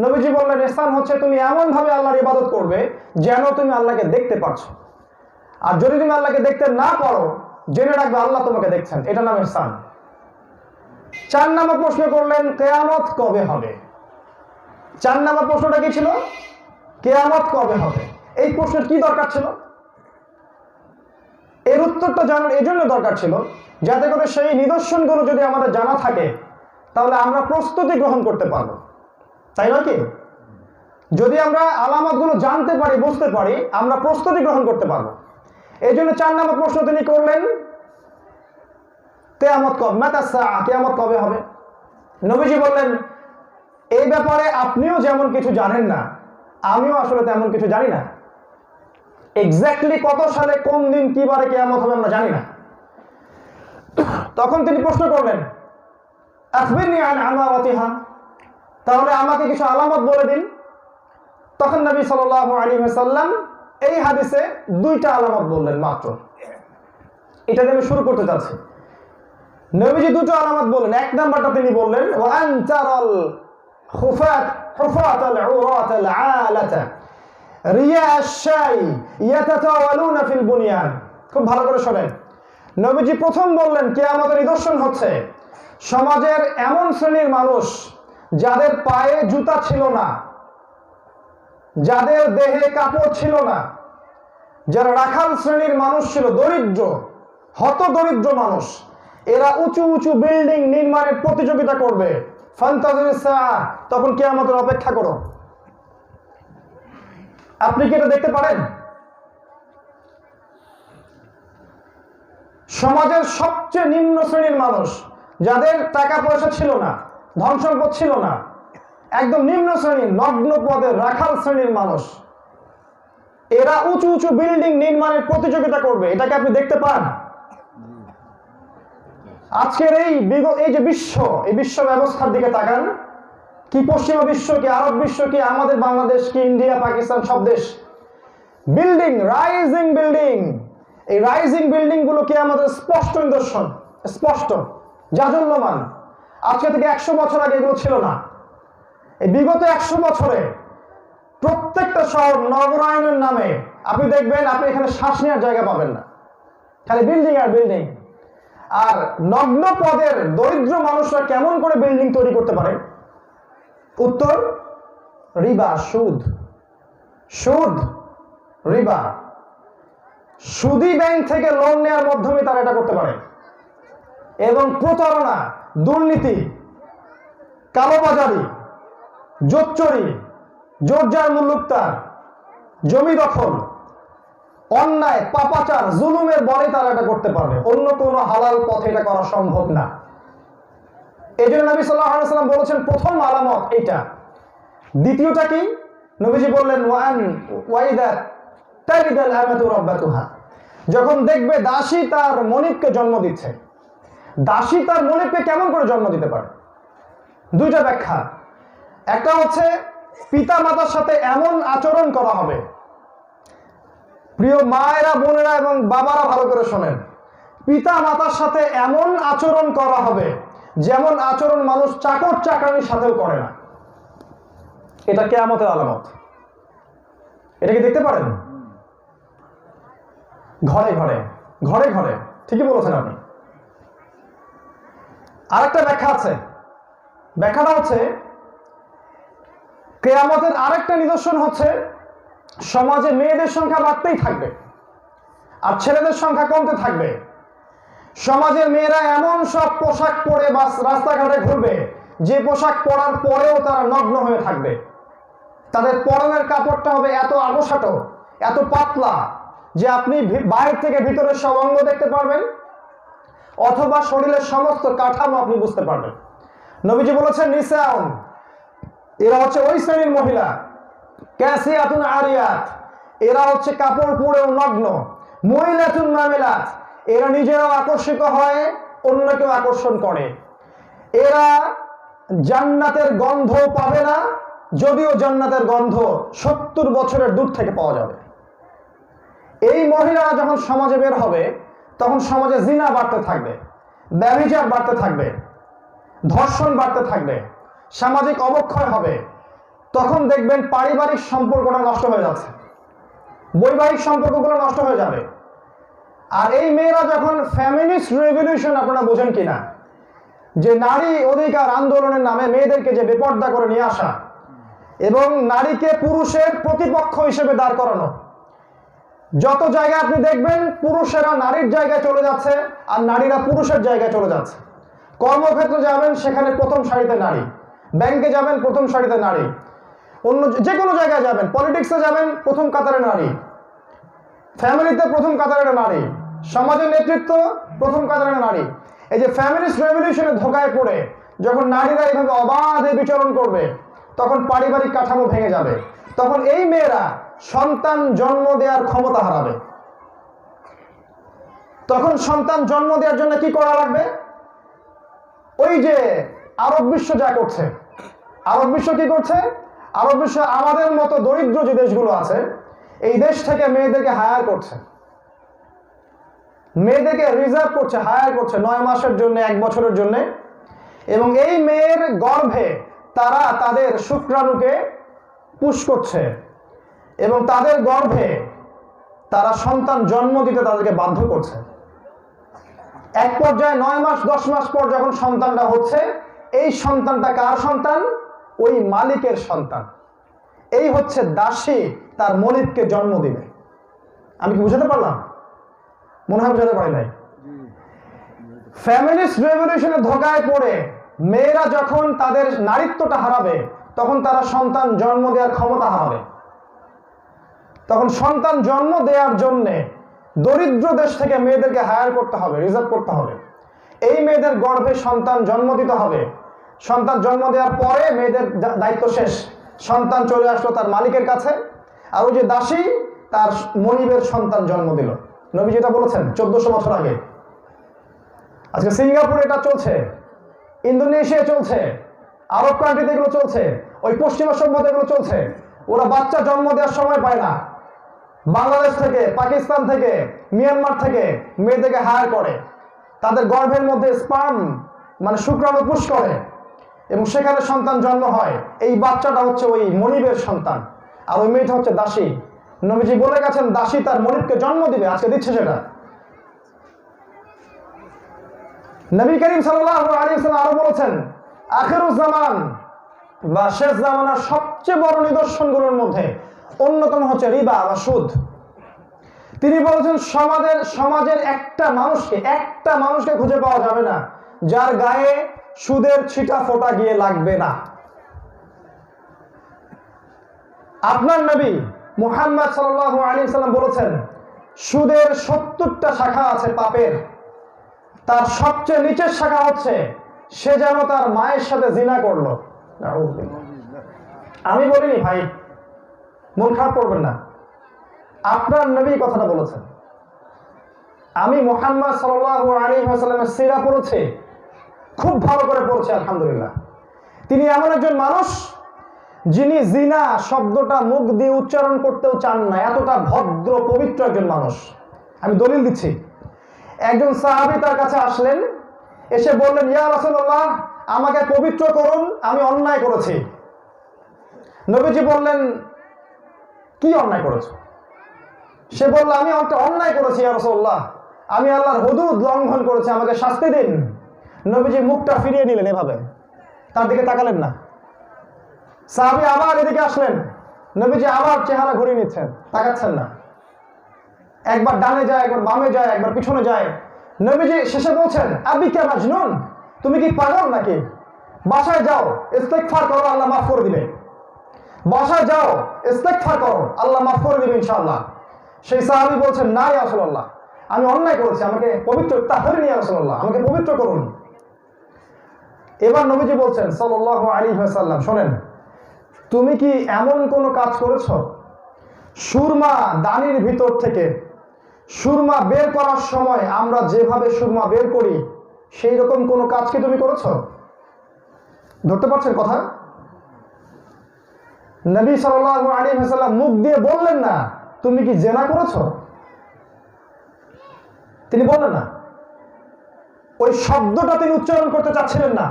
নবীজি বললেন ইহসান হচ্ছে তুমি এমন ভাবে আল্লাহর ইবাদত করবে যেন তুমি আল্লাহকে দেখতে পাচ্ছো, আর যদি তুমি আল্লাহকে দেখতে না পারো জেনে রাখবে আল্লাহ তোমাকে দেখছেন, এটা নাম ইহসান। 4 নম্বর প্রশ্ন করলেন কিয়ামত কবে হবে? 4 নম্বর প্রশ্নটা কি ছিল? কিয়ামত কবে হবে। এই প্রশ্নের কি দরকার ছিল? এর উত্তরটা জানার এজন্য দরকার ছিল যাতে করে সেই নিদর্শনগুলো যদি আমাদের জানা থাকে তাহলে আমরা প্রস্তুতি গ্রহণ করতে পারবো, তাই নয় কি? যদি আমরা আলামতগুলো জানতে পারি, বুঝতে পারি, আমরা প্রস্তুতি গ্রহণ করতে পারবো। এই জন্য 4 নম্বর প্রশ্ন তিনি করলেন কিয়ামত কবে, মাতা সাআ, কিয়ামত কবে হবে। নবীজি বললেন এই ব্যাপারে আপনিও যেমন কিছু জানেন না, আমিও আসলে তেমন কিছু জানি না। এক্স্যাক্টলি কত সালে, কোন দিন, কি বারে কিয়ামত হবে আমরা জানি না। তখন তিনি প্রশ্ন করলেন আখবিরনি আন আমারাতিহা, তাহলে আমাকে কিছু আলামত বলে দিন। তখন নবী সাল্লাল্লাহু আলাইহি ওয়াসাল্লাম এই হাদিসে 2টা আলামত বললেন মাত্র। এটা দিয়ে আমি শুরু করতে চাচ্ছি। নবীজি 2টো আলামত বললেন। 1 নাম্বারটা তিনি বললেন ওয়া আনতারাল হুফাতাল উরাতাল আলাতা রিয়া আশ-শাই ইয়াতাতাওয়ালুনা ফিল বুনিয়ান। খুব ভালো করে শোনেন। নবীজি প্রথম বললেন কিয়ামতের নিদর্শন হচ্ছে সমাজের এমন শ্রেণীর মানুষ যাদের পায়ে জুতা ছিল না, যাদের দেহে কাপড় ছিল না, যারা রাখাল শ্রেণীর মানুষ ছিল, দরিদ্র, হত দরিদ্র মানুষ, এরা উঁচু উঁচু বিল্ডিং নির্মাণের প্রতিযোগিতা করবে। ফান্তাজির সাআ, তখন কিয়ামতের অপেক্ষা করো। আপনি কি এটা দেখতে পারেন? সমাজের সবচেয়ে নিম্ন শ্রেণীর মানুষ, যাদের টাকা পয়সা ছিল না, ধন সম্পদ ছিল না, একদম নিম্ন শ্রেণীর, নগ্ন পদের রাখাল শ্রেণীর মানুষ, এরা উঁচু উঁচু বিল্ডিং নির্মাণের প্রতিযোগিতা করবে। এটাকে আপনি দেখতে পান? আজকের এই যে বিশ্ব, এই বিশ্ব ব্যবস্থার দিকে তাকান। কি পশ্চিমা বিশ্ব, কি আরব বিশ্ব, কি আমাদের বাংলাদেশ, কি ইন্ডিয়া, পাকিস্তান, সব দেশ বিল্ডিং, রাইজিং বিল্ডিং। এই রাইজিং বিল্ডিং গুলো কি আমাদের স্পষ্ট নিদর্শন, স্পষ্ট, জাজল্যমান। আজকে থেকে 100 বছর আগে এগুলো ছিল না। এই বিগত 100 বছরে প্রত্যেকটা শহর নগরায়নের নামে আপনি দেখবেন আপনি এখানে শ্বাস নেওয়ার জায়গা পাবেন না, খালি বিল্ডিং আর বিল্ডিং। আর নগ্ন পদের দরিদ্র মানুষরা কেমন করে বিল্ডিং তৈরি করতে পারে? উত্তর রিবা, সুদ, সুদ, রিবা। সুদী ব্যাংক থেকে লোন নেওয়ার মাধ্যমে তারা এটা করতে পারে। এবং প্রতারণা, দুর্নীতি, কালোবাজারি, জোচ্চুরি, জোরজার মুলুকতার, জমি দখল, অন্যায়, পাপাচার, জুলুমের বলে তারা এটা করতে পারবে। অন্য কোনো হালাল পথে এটা করা সম্ভব না। এই জন্য নবী সাল্লাল্লাহু আলাইহি ওয়াসাল্লাম বলেছেন প্রথম আলামত এইটা। দ্বিতীয়টা কি? নবীজি বললেন ওয়াইদা তালিদাল আমাতু রাব্বাতুহা, যখন দেখবে দাসী তার মনিবকে জন্ম দিচ্ছে। দাসী তার মনিবকে কেমন করে জন্ম দিতে পারে? 2টা ব্যাখ্যা। একটা হচ্ছে পিতা মাতার সাথে এমন আচরণ করা হবে। প্রিয় মায়েরা, বোনেরা এবং বাবারা ভালো করে শোনেন, পিতা মাতার সাথে এমন আচরণ করা হবে যেমন আচরণ মানুষ চাকর চাকরানির সাথেও করে না। এটা কিয়ামতের আলামত। এটা কি দেখতে পারেন? ঘরে ঘরে, ঘরে ঘরে, ঠিকই বলেছেন আপনি। আরেকটা ব্যাখ্যা আছে। ব্যাখ্যাটা হচ্ছে কিয়ামতের আরেকটা নিদর্শন হচ্ছে সমাজে মেয়েদের সংখ্যা বাড়তেই থাকবে আর ছেলেদের সংখ্যা কমতে থাকবে। সমাজের মেয়েরা এমন সব পোশাক পরে রাস্তাঘাটে ঘুরবে যে পোশাক পরার পরেও তারা নগ্ন হয়ে থাকবে। তাদের পরনের কাপড়টা হবে এত আঁটোসাঁটো, এত পাতলা যে আপনি বাইরে থেকে ভিতরের সব অঙ্গ দেখতে পারবেন, অথবা শরীরের সমস্ত কাঠামো আপনি বুঝতে পারবেন। নবীজি বলেছেন নিসাউন, এরা হচ্ছে ওই শ্রেণীর মহিলা, কাসিয়াতুন আরিয়াত, এরা হচ্ছে কাপড় পরেও নগ্ন, মুইলাতুন মামিলাত, এরা নিজেরাও আকর্ষিত হয়, অন্যকেও আকর্ষণ করে। এরা জান্নাতের গন্ধ পাবে না, যদিও জান্নাতের গন্ধ 70 বছরের দূর থেকে পাওয়া যাবে। এই মহিলারা যখন সমাজে বের হবে তখন সমাজে জিনা বাড়তে থাকবে, ব্যভিচার বাড়তে থাকবে, ধর্ষণ বাড়তে থাকবে, সামাজিক অবক্ষয় হবে। তখন দেখবেন পারিবারিক সম্পর্কটা নষ্ট হয়ে যাচ্ছে, বৈবাহিক সম্পর্কগুলো নষ্ট হয়ে যাবে। আর এই মেয়েরা যখন ফ্যামিলিস্ট রেভলিউশন, আপনারা বোঝেন কিনা, যে নারী অধিকার আন্দোলনের নামে মেয়েদেরকে যে বেপর্দা করে নিয়ে আসা এবং নারীকে পুরুষের প্রতিপক্ষ হিসেবে দাঁড় করানো, যত জায়গায় আপনি দেখবেন পুরুষেরা নারীর জায়গায় চলে যাচ্ছে আর নারীরা পুরুষের জায়গায় চলে যাচ্ছে। কর্মক্ষেত্রে যাবেন সেখানে প্রথম সারিতে নারী, ব্যাংকে যাবেন প্রথম সারিতে নারী, অন্য যে কোনো জায়গায় যাবেন, পলিটিক্সে যাবেন প্রথম কাতারে নারী, ফ্যামিলিতে প্রথম কাতারে নারী, সমাজের নেতৃত্ব প্রথম কাতারে নারী। এই যে ফ্যামিলিস্ট রেভলিউশনে ধোকায় পড়ে যখন নারীরা এইভাবে অবাধে বিচরণ করবে তখন পারিবারিক কাঠামো ভেঙে যাবে। তখন এই মেয়েরা সন্তান জন্ম দেওয়ার ক্ষমতা হারাবে। তখন সন্তান জন্ম দেওয়ার জন্য কি করা লাগবে? ওই যে আরব বিশ্ব যা করছে, আরব বিশ্ব কি করছে? আরব বিশ্ব আমাদের মতো দরিদ্র যে দেশগুলো আছে এই দেশ থেকে মেয়েদেরকে হায়ার করছে, মেয়েদেরকে রিজার্ভ করছে, হায়ার করছে 9 মাসের জন্য, 1 বছরের জন্য। এবং এই মেয়ের গর্ভে তারা তাদের শুক্রাণুকে পুশ করছে এবং তাদের গর্ভে তারা সন্তান জন্ম দিতে তাদেরকে বাধ্য করছে। এক পর্যায়ে 9 মাস 10 মাস পর যখন সন্তানটা হচ্ছে, এই সন্তানটা কার সন্তান? ওই মালিকের সন্তান। এই হচ্ছে দাসী তার মনিবকে জন্ম দিবে। আমি কি বুঝাতে পারলাম? মনে হয় বুঝাতে পারি নাই। ফ্যামিলিস্ট রেভলিউশনে ধোকায় পড়ে মেয়েরা যখন তাদের নারীত্বটা হারাবে তখন তারা সন্তান জন্ম দেওয়ার ক্ষমতা হারাবে। তখন সন্তান জন্ম দেওয়ার জন্যে দরিদ্র দেশ থেকে মেয়েদেরকে হায়ার করতে হবে, রিজার্ভ করতে হবে। এই মেয়েদের গর্ভে সন্তান জন্ম দিতে হবে। সন্তান জন্ম দেওয়ার পরে মেয়েদের দায়িত্ব শেষ, সন্তান চলে আসলো তার মালিকের কাছে। আর ওই যে দাসী তার মনিবের সন্তান জন্ম দিল। নবী যেটা বলেছেন 1400 বছর আগে। আজকে সিঙ্গাপুরে এটা চলছে, ইন্দোনেশিয়া চলছে, আরব কান্ট্রিতে এগুলো চলছে, ওই পশ্চিমা সভ্যতা এগুলো চলছে। ওরা বাচ্চা জন্ম দেওয়ার সময় পায় না, বাংলাদেশ থেকে, পাকিস্তান থেকে, মিয়ানমার থেকে মেয়েদেরকে হায়ার করে, তাদের গর্ভের মধ্যে স্পার্ম মানে শুক্রাণু পুশ করে এবং সেখানে সন্তান জন্ম হয়। এই বাচ্চাটা হচ্ছে ওই মনিবের সন্তান আর ওই মেয়েটা হচ্ছে দাসী। নবীজি বলে গেছেন দাসী তার মনিবকে জন্ম দিবে, আজকে দিচ্ছে সেটা। নবী করিম সাল্লাল্লাহু আলাইহি ওয়াসাল্লাম আরো বলেছেন আখিরুজ জামান বা শেষ জামানার সবচেয়ে বড় নিদর্শনগুলোর মধ্যে অন্যতম হচ্ছে রিবা বা সুদ। তিনি বলেছেন সমাজের একটা মানুষকে খুঁজে পাওয়া যাবে না যার গায়ে সুদের ছিটা ফোঁটা গিয়ে লাগবে না। আপনার নবী মুহাম্মদ সাল্লাল্লাহু আলাইহি ওয়াসাল্লাম বলেছেন সুদের 70টা শাখা আছে পাপের, তার সবচেয়ে নিচের শাখা হচ্ছে সে যেন তার মায়ের সাথে জিনা করলো। আমি বলিনি ভাই, মন খারাপ করবেন না, আপনার নবী কথাটা বলেছেন। আমি মুহাম্মদ সাল্লাল্লাহু আলাইহি ওয়াসাল্লামের সিরা পড়েছি, খুব ভালো করে পড়েছি আলহামদুলিল্লাহ। তিনি এমন একজন মানুষ যিনি জিনা শব্দটা মুখ দিয়ে উচ্চারণ করতেও চান না, এতটা ভদ্র পবিত্র একজন মানুষ। আমি দলিল দিচ্ছি। একজন সাহাবী তার কাছে আসলেন, এসে বললেন ইয়া রাসূলুল্লাহ আমাকে পবিত্র করুন, আমি অন্যায় করেছি। নবীজি বললেন কি অন্যায় করেছো? সে বলল আমি একটা অন্যায় করেছি ইয়া রাসূলুল্লাহ, আমি আল্লাহর হুদুদ লঙ্ঘন করেছি, আমাকে শাস্তি দিন। নবীজি মুখটা ফিরিয়ে নিলেন, এভাবে তার দিকে তাকালেন না। সাহাবী আবার এদিকে আসলেন, নবীজি আবার চেহারা ঘুরিয়ে নিচ্ছেন, তাকাচ্ছেন না। একবার ডানে যায়, একবার বামে যায়, একবার পিছনে যায়। নবীজি শেষে বলছেন আবিকা মাজনুন, তুমি কি পাগল নাকি? বাসায় যাও, ইস্তিগফার করো, আল্লাহ মাফ করে দিবে। বাসায় যাও, ইস্তেগফার করো, আল্লাহ মাফ করে দিবেন ইনশাআল্লাহ। সেই সাহাবী বলছেন, না ইয়া রাসূলুল্লাহ, আমি অন্যায় করেছি, আমাকে পবিত্র তাহরিন ইয়া রাসূলুল্লাহ, আমাকে পবিত্র করুন। এবার নবীজি বলছেন সাল্লাল্লাহু আলাইহি ওয়াসাল্লাম, শোনেন, তুমি কি এমন কোনো কাজ করেছো, সুরমা দানির ভিতর থেকে সুরমা বের করার সময় আমরা যেভাবে সুরমা বের করি সেই রকম কোনো কাজ কি তুমি করেছো? ধরতে পারছেন কথা? নবী সাল্লাল্লাহু আলাইহি ওয়াসাল্লাম মুখ দিয়ে বললেন না তুমি কি জিনা করেছো, তিনি বললেন না, ওই শব্দটা তিনি উচ্চারণ করতে চাচ্ছিলেন না।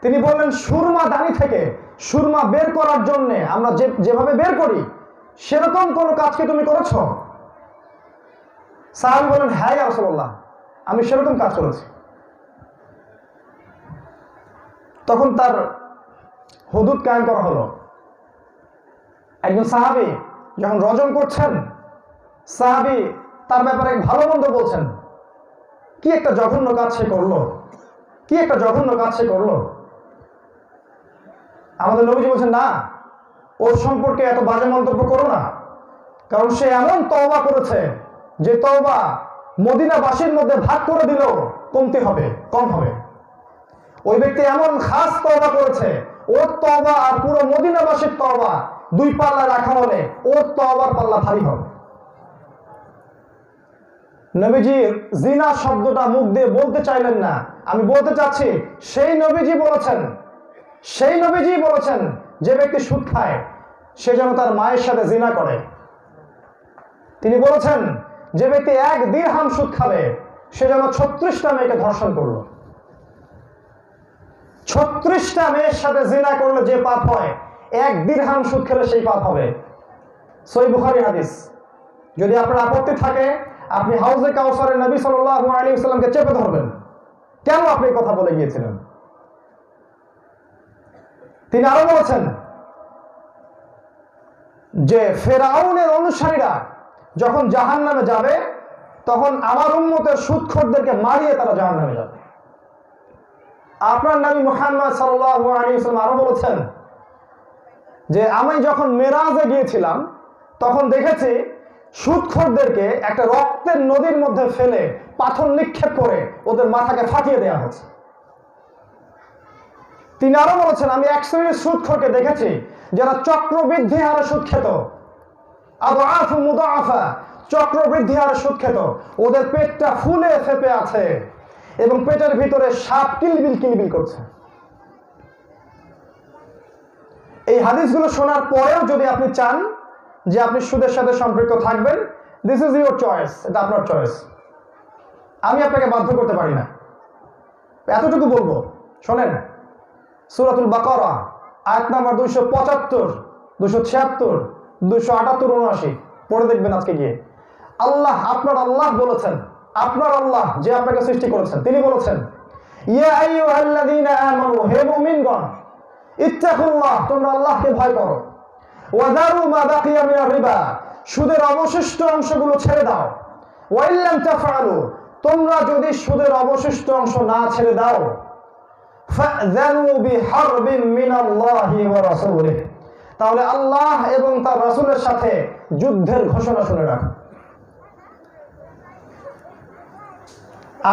তিনি বললেন সুরমা দানি থেকে সুরমা বের করার জন্য আমরা যেভাবে বের করি সেরকম কোনো কাজ কি তুমি করেছো? সাহাবী বলেন, হ্যাঁ ইয়া রাসূলুল্লাহ, আমি সেরকম কাজ করেছি। তখন তার হুদুদ কায়েম করা হলো। একজন সাহাবী যখন রজম করছেন, সাহাবী তার ব্যাপারে ভালো মন্দ বলছেন, কি একটা জঘন্য কাজ সে করলো, কি একটা জঘন্য কাজ সে করলো। আমাদের নবীজি বলছেন, না, ওর সম্পর্কে এত বাজে মন্তব্য করো না, কারণ সে এমন তওবা করেছে যে তওবা মদিনাবাসীর মধ্যে ভাগ করে দিলেও কমতে হবে, কম হবে। ওই ব্যক্তি এমন খাস তওবা করেছে, ওর তওবা আর পুরো মদিনাবাসীর তওবা দুই পাল্লা রাখা হলে ওর তওবার পাল্লা ভারী হবে। নবীজি জিনা শব্দটা মুখ দিয়ে বলতে চাইলেন না। আমি বলতে চাচ্ছি সেই নবীজি বলেছেন যে ব্যক্তি সুদ খায় সে যেন তার মায়ের সাথে জিনা করে। তিনি বলেছেন যে ব্যক্তি 1 দিরহাম সুদ খাবে সে যেন 36টা মেয়েকে ধর্ষণ করলো। 36টা মেয়ের সাথে জিনা করলে যে পাপ হয়, 1 দিরহাম সুদ খেলে সেই পাপ হবে। সহিহ বুখারী হাদিস। যদি আপনার আপত্তি থাকে আপনি হাউজে কাউসারে নবী সাল্লাল্লাহু আলাইহি ওয়াসাল্লামকে চেপে ধরবেন, কেন আপনি এই কথা বলে গিয়েছিলেন। তিনি আরো বলেছেন যে ফেরাউনের অনুসারীরা যখন জাহান্নামে যাবে তখন আমার উম্মতের সুদখোরদেরকে মারিয়ে তারা জাহান্নামে যাবে। আপনার নবী মুহাম্মদ সাল্লাল্লাহু আলাইহি ওয়াসাল্লাম আরো বলেছেন যে আমি যখন মেরাজে গিয়েছিলাম তখন দেখেছি সুদখোরদেরকে একটা রক্তের নদীর মধ্যে ফেলে পাথর নিক্ষেপ করে ওদের মাথাকে ফাটিয়ে দেওয়া হচ্ছে। তিনি আরো বলেছেন আমি এক শ্রেণীর সুদখোরকে দেখেছি যারা চক্রবৃদ্ধি হারে সুদ খেত, আদআফু মুদাআফা, চক্রবৃদ্ধি হারে সুদ খেত, ওদের পেটটা ফুলে ফেপে আছে এবং পেটের ভিতরে সাপ কিলবিল কিলবিল করছে। এই হাদিসগুলো শোনার পরেও যদি আপনি চান যে আপনি সুদের সাথে সম্পৃক্ত থাকবেন, দিস ইজ ইউর চয়েস, এটা আপনার চয়েস, আমি আপনাকে বাধ্য করতে পারি না। এতটুকু বলবো, শোনেন, সূরাতুল বাকারা আয়াত নাম্বার 275, 276, 278, 79 পড়ে দেখবেন আজকে গিয়ে। আল্লাহ, আপনার আল্লাহ বলেছেন, আপনার আল্লাহ যে আপনাকে সৃষ্টি করেছেন তিনি বলেছেন, ইয়া আইয়ুহাল্লাযীনা আমানু, হে মুমিনগণ, ইত্তাকুল্লাহ, তোমরা আল্লাহকে ভয় করো, ওয়াযারু মা বাকিয়া মিনার রিবা, সুদের অবশিষ্ট অংশগুলো ছেড়ে দাও, ওয়া ইল্লাম তাফআলু, তোমরা যদি সুদের অবশিষ্ট অংশ না ছেড়ে দাও, ফাযানু বিহারবিন মিনাল্লাহি ওয়া রাসূলিহি, তাহলে আল্লাহ এবং তার রাসূলের সাথে যুদ্ধের ঘোষণা শুনে রাখো।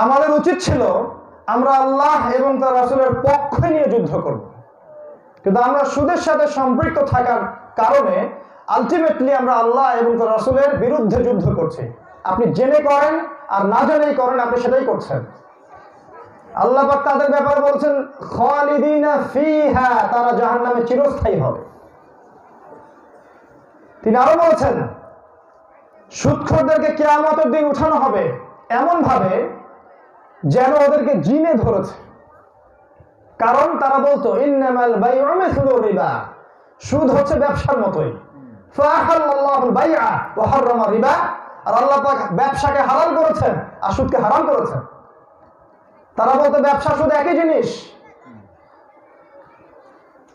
আমাদের উচিত ছিল আমরা আল্লাহ এবং তার রাসূলের পক্ষে নিয়ে যুদ্ধ করব, কিন্তু আমরা সুদের সাথে সম্পৃক্ত থাকার কারণে আলটিমেটলি আমরা আল্লাহ এবং তার রাসূলের বিরুদ্ধে যুদ্ধ করছি। আপনি জেনে করেন আর না জেনেই করেন, আপনি সেটাই করছেন। আল্লাহ পাক তাদের ব্যাপারে বলছেন খালিদিনা ফিহা, তারা জাহান্নামে চিরস্থায়ী হবে। তিনি আরো বলেছেন সুদখোরদেরকে কিয়ামতের দিন উঠানো হবে এমন ভাবে যেন ওদেরকে জিনে ধরেছে, কারণ তারা বলতো ইন্নামাল বাইউ মিসলুর রিবা, সুদ হচ্ছে ব্যবসার মতোই। ফাহাল্লাল্লাহুল বাইআ ওয়া হারামা রিবা, আর আল্লাহ পাক ব্যবসাকে হালাল করেছেন আর সুদকে হারাম করেছেন। তারা বলতো ব্যবসা সুদ একই জিনিস।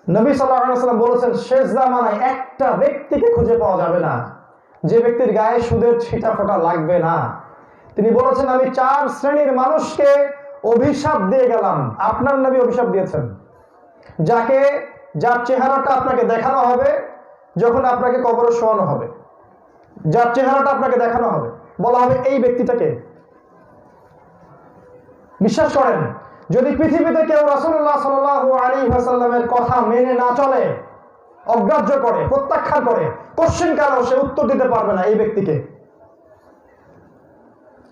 নবী সাল্লাল্লাহু আলাইহি ওয়াসাল্লাম বলেছেন শেষ জামানায় একটা ব্যক্তিকে খুঁজে পাওয়া যাবে না যে ব্যক্তির গায়ে সুদের ছিটা ফোঁটা লাগবে না। তিনি বলেছেন আমি 4 শ্রেণীর মানুষকে অভিশাপ দিয়ে গেলাম। আপনার নবী অভিশাপ দিয়েছেন, যার চেহারাটা আপনাকে দেখানো হবে যখন আপনাকে কবরে শোয়ানো হবে, যার চেহারাটা আপনাকে দেখানো হবে, বলা হবে এই ব্যক্তিটাকে। বিশ্বাস করেন, যদি পৃথিবীতে কেউ রাসূলুল্লাহ সাল্লাল্লাহু আলাইহি ওয়াসাল্লামের কথা মেনে না চলে, অগ্রাহ্য করে, প্রত্যাখ্যান করে, কোশ্চেনকালেও সে উত্তর দিতে পারবে না এই ব্যক্তিকে।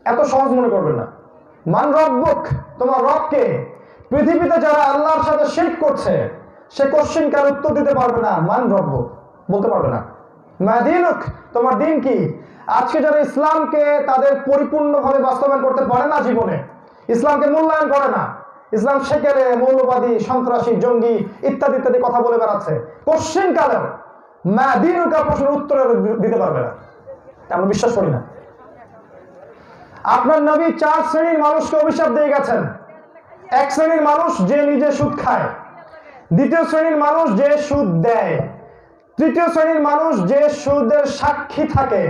এত সহজ মনে করবেন না। মান রব্বুক, তোমার রব কে? পৃথিবীতে যারা আল্লাহর সাথে শিরক করছে সে কোশ্চেনকালে উত্তর দিতে পারবে না মান রব্বুক, বলতে পারবে না। মা দীনুক, তোমার দিন কি? আজকে যারা ইসলামকে তাদের পরিপূর্ণভাবে বাস্তবায়ন করতে পারে না, জীবনে ইসলামকে মূল্যায়ন করে না, ইসলাম শেখেরে মৌলবাদী, সন্ত্রাসী, জঙ্গি ইত্যাদি ইত্যাদি কথা বলে বেড়াচ্ছে, কোশ্চেনকালেও মা দীনুকা প্রশ্নের উত্তর দিতে পারবে না। আমরা বিশ্বাস করি না। আপনার নবী 4 শ্রেণীর মানুষকে অভিশাপ দিয়ে গেছেন। এক শ্রেণীর মানুষ যে নিজে সুদ খায়, দ্বিতীয় শ্রেণীর মানুষ যে সুদ দেয়, তৃতীয় শ্রেণীর মানুষ যে সুদের সাক্ষী থাকে,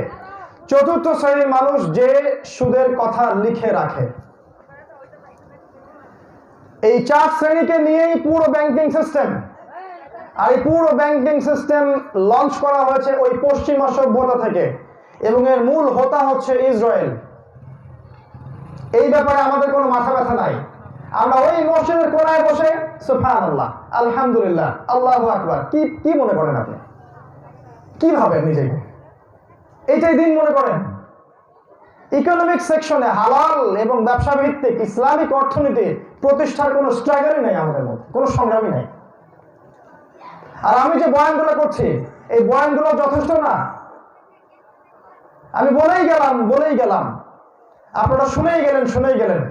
চতুর্থ শ্রেণীর মানুষ যে সুদের কথা লিখে রাখে। এই 4 শ্রেণীকে নিয়েই পুরো ব্যাংকিং সিস্টেম। আর এই পুরো ব্যাংকিং সিস্টেম লঞ্চ করা হয়েছে ওই পশ্চিমা সভ্যতা থেকে, এবং এর মূল হোতা হচ্ছে ইসরায়েল। এই ব্যাপারে আমাদের কোনো মাথা ব্যথা নাই। আমরা ওই মসজিদের কোনায় বসে সুবহানাল্লাহ, আলহামদুলিল্লাহ, আল্লাহু আকবার, কি মনে করেন আপনি? কি ভাবেন নিজেকে? এইটাই দিন মনে করেন? ইকোনমিক সেকশনে হালাল এবং ব্যবসা ভিত্তিক ইসলামিক অর্থনীতি প্রতিষ্ঠার কোনো স্ট্রাগলই নেই আমাদের মধ্যে, কোনো সংগ্রামই নেই। আর আমি যে বয়ানগুলো করছি, এই বয়ানগুলো যথেষ্ট না। আমি বলেই গেলাম, আপনারা শুনেই গেলেন,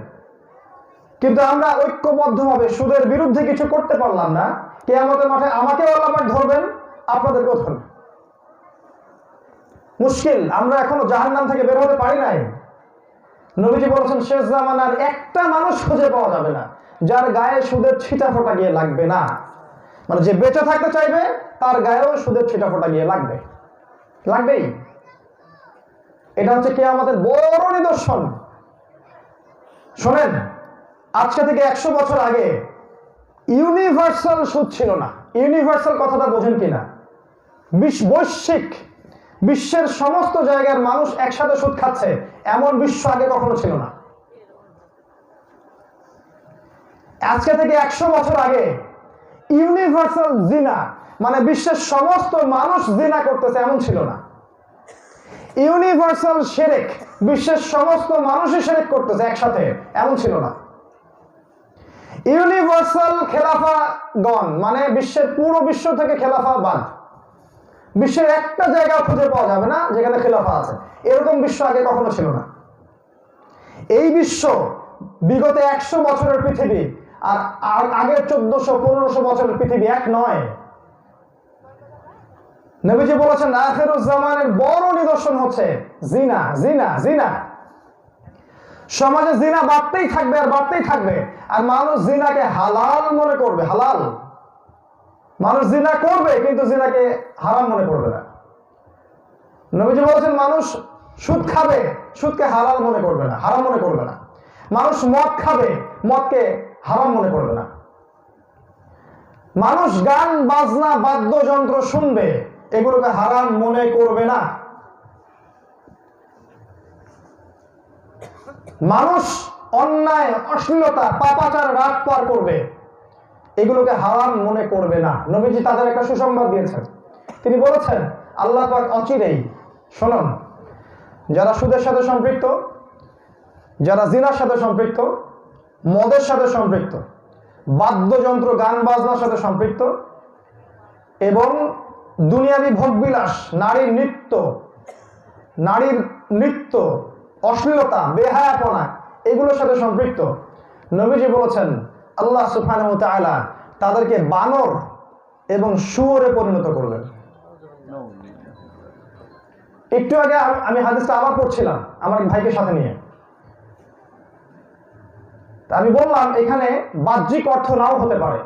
কিন্তু আমরা ঐক্যবদ্ধভাবে সুদের বিরুদ্ধে কিছু করতে পারলাম না। কিয়ামতের মাঠে আমাকেও আল্লাহ পাক ধরবেন, আপনাদেরকেও ধরবেন। মুশকিল, আমরা এখনো জাহান্নাম থেকে বের হতে পারি নাই। নবীজি বলেছেন শেষ জামানার একটা মানুষ খুঁজে পাওয়া যাবে না যার গায়ে সুদের ছিটা ফোঁটা গিয়ে লাগবে না। মানে যে বেঁচে থাকতে চাইবে তার গায়েও সুদের ছিটা ফোঁটা গিয়ে লাগবেই। এটা হচ্ছে কিয়ামতের বড় নিদর্শন। শোনেন, আজকে থেকে 100 বছর আগে ইউনিভার্সাল সুদ ছিল না। ইউনিভার্সাল কথাটা বোঝেন কিনা? বৈশ্বিক, বিশ্বের সমস্ত জায়গার মানুষ একসাথে সুদ খাচ্ছে, এমন বিশ্ব আগে কখনো ছিল না। আজকে থেকে 100 বছর আগে ইউনিভার্সাল জিনা, মানে বিশ্বের সমস্ত মানুষ জিনা করতেছে, এমন ছিল না। ইউনিভার্সাল শিরক, বিশ্বের সমস্ত মানুষই শিরক করতেছে একসাথে, এমন ছিল না। ইউনিভার্সাল খেলাফাগণ, মানে বিশ্বের পুরো বিশ্ব থেকে খেলাফা বাদ, বিশ্বের একটা জায়গা খুঁজে পাওয়া যাবে না যেখানে খেলাফা আছে, এরকম বিশ্ব আগে কখনো ছিল না। এই বিশ্ব বিগত 100 বছরের পৃথিবী আর আগের 1400-1500 বছরের পৃথিবী এক নয়। নবীজি বলেছেন আখিরুজ জামানের বড় নিদর্শন হচ্ছে জিনা, জিনা, জিনা। সমাজে জিনা বাড়তেই থাকবে আর বাড়তেই থাকবে, আর মানুষ জিনাকে হালাল মনে করবে। হালাল, মানুষ জিনা করবে কিন্তু জিনাকে হারাম মনে করবে না। নবীজি বলেছেন মানুষ সুদ খাবে, সুদকে হালাল মনে করবে না, হারাম মনে করবে না। মানুষ মদ খাবে, মদকে হারাম মনে করবে না। মানুষ গান বাজনা বাদ্যযন্ত্র শুনবে, এগুলোকে হারাম মনে করবে না। মানুষ অন্যায়, অশ্লীলতা, পাপাচার, রাত পার করবে, এগুলোকে হারাম মনে করবে না। নবীজি তাদের একটা সুসংবাদ দিয়েছেন। তিনি বলেছেন আল্লাহ পাক অচিরেই, শুনুন, যারা সুদের সাথে সম্পৃক্ত, যারা জিনার সাথে সম্পৃক্ত, মদের সাথে সম্পৃক্ত, বাদ্যযন্ত্র গান বাজনার সাথে সম্পৃক্ত এবং দুনিয়াবি ভোগবিলাস, নারীর নৃত্য, অশ্লীলতা, বেহায়াপনা, এগুলোর সাথে সম্পৃক্ত, নবীজি বলেছেন আল্লাহ সুবহানাহু ওয়া তাআলা তাদেরকে বানর এবং শুয়োরে পরিণত করবেন। একটু আগে আমি হাদিসটা আবার পড়ছিলাম আমার ভাইকে সাথে নিয়ে। আমি বললাম এখানে বাহ্যিক অর্থ নাও হতে পারে।